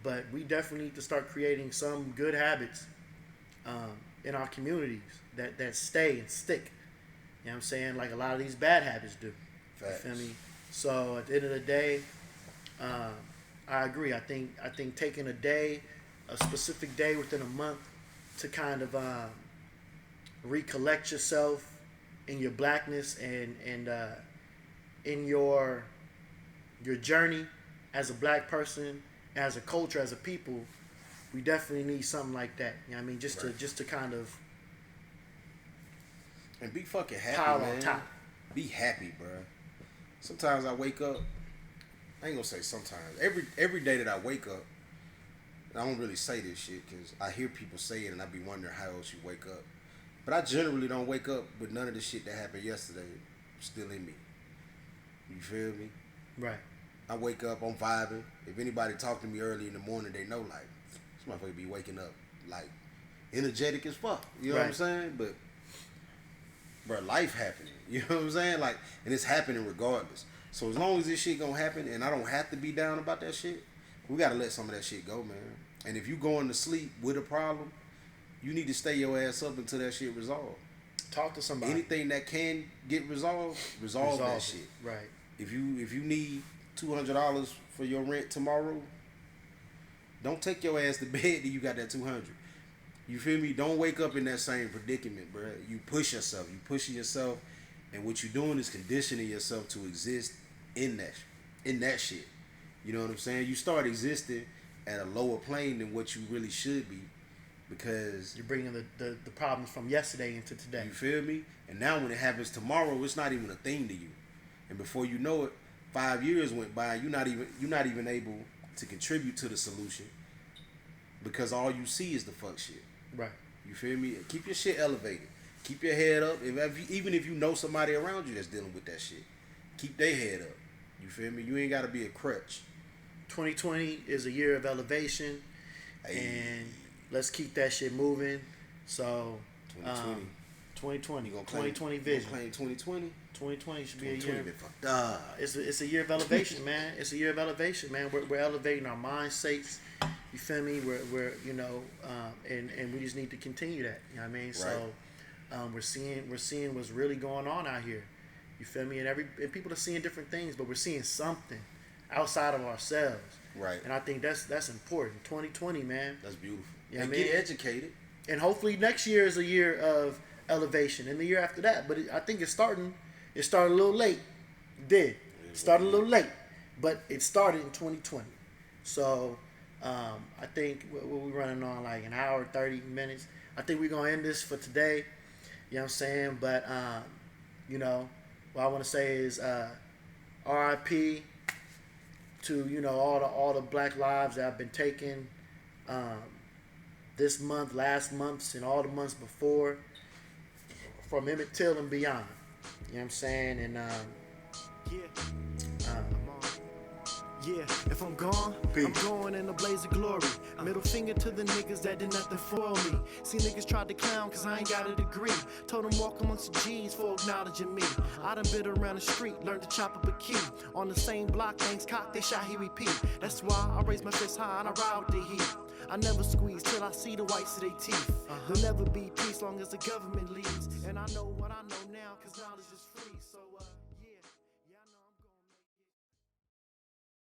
Speaker 2: But we definitely need to start creating some good habits in our communities that stay and stick. You know what I'm saying? Like a lot of these bad habits do.
Speaker 3: Facts.
Speaker 2: You feel me? So at the end of the day, I agree. I think taking a specific day within a month to kind of recollect yourself in your blackness and in your journey as a black person, as a culture, as a people, we definitely need something like that. You know what I mean? Just to kind of
Speaker 3: and be fucking happy,
Speaker 2: pile
Speaker 3: man.
Speaker 2: on top.
Speaker 3: Be happy, bro. Sometimes I wake up. I ain't gonna say sometimes. Every day that I wake up, and I don't really say this shit because I hear people say it and I be wondering how else you wake up. But I generally don't wake up with none of the shit that happened yesterday still in me. You feel me?
Speaker 2: Right.
Speaker 3: I wake up, I'm vibing. If anybody talk to me early in the morning, they know like this motherfucker be waking up like energetic as fuck. You know what I'm saying? But bro, life happening. You know what I'm saying? Like, and it's happening regardless. So as long as this shit gonna happen and I don't have to be down about that shit, we gotta let some of that shit go, man. And if you going to sleep with a problem, you need to stay your ass up until that shit resolved.
Speaker 2: Talk to somebody.
Speaker 3: Anything that can get resolved, resolve that shit.
Speaker 2: Right.
Speaker 3: If you need $200 for your rent tomorrow, don't take your ass to bed till you got that 200. You feel me? Don't wake up in that same predicament, bro. You push yourself. You pushing yourself, and what you're doing is conditioning yourself to exist in that shit. You know what I'm saying? You start existing at a lower plane than what you really should be, because
Speaker 2: You're bringing the problems from yesterday into today.
Speaker 3: you feel me? And now when it happens tomorrow, it's not even a thing to you. And before you know it, 5 years went by, you're not even able to contribute to the solution, because all you see is the fuck shit.
Speaker 2: Right.
Speaker 3: You feel me? Keep your shit elevated. Keep your head up. Even if you know somebody around you that's dealing with that shit, keep their head up. You feel me? You ain't got to be a crutch.
Speaker 2: 2020 is a year of elevation, and let's keep that shit moving. So 2020,
Speaker 3: You gonna
Speaker 2: 2020
Speaker 3: claim,
Speaker 2: vision.
Speaker 3: You gonna claim 2020?
Speaker 2: 2020 should be a
Speaker 3: 2020
Speaker 2: year.
Speaker 3: been fucked up.
Speaker 2: It's a year of elevation, man. It's a year of elevation, man. We're elevating our mindsets. You feel me? We're you know, and we just need to continue that. You know what I mean? So we're seeing what's really going on out here. You feel me? And people are seeing different things, but we're seeing something outside of ourselves.
Speaker 3: Right.
Speaker 2: And I think that's important. 2020, man.
Speaker 3: That's beautiful.
Speaker 2: Yeah,
Speaker 3: And
Speaker 2: man.
Speaker 3: get educated.
Speaker 2: And hopefully next year is a year of elevation, and the year after that. But I think it started a little late. It did. Started a little late, but it started in 2020. So I think we're running on like an hour, 30 minutes. I think we're going to end this for today. You know what I'm saying? But, you know, what I want to say is RIP to, you know, all the black lives that have been taken this month, last months, and all the months before, from Emmett Till and beyond. You know what I'm saying? And
Speaker 1: Yeah. Yeah, if I'm gone, I'm going in a blaze of glory. Middle finger to the niggas that did nothing for me. See niggas tried to clown cause I ain't got a degree. Told them walk amongst the G's for acknowledging me. I done been around the street, learned to chop up a key. On the same block, things cocked, they shot, he repeat. That's why I raise my fist high and I ride with the heat. I never squeeze till I see the whites of their teeth. There'll never be peace long as the government leads. And I know what I know now cause knowledge is free. So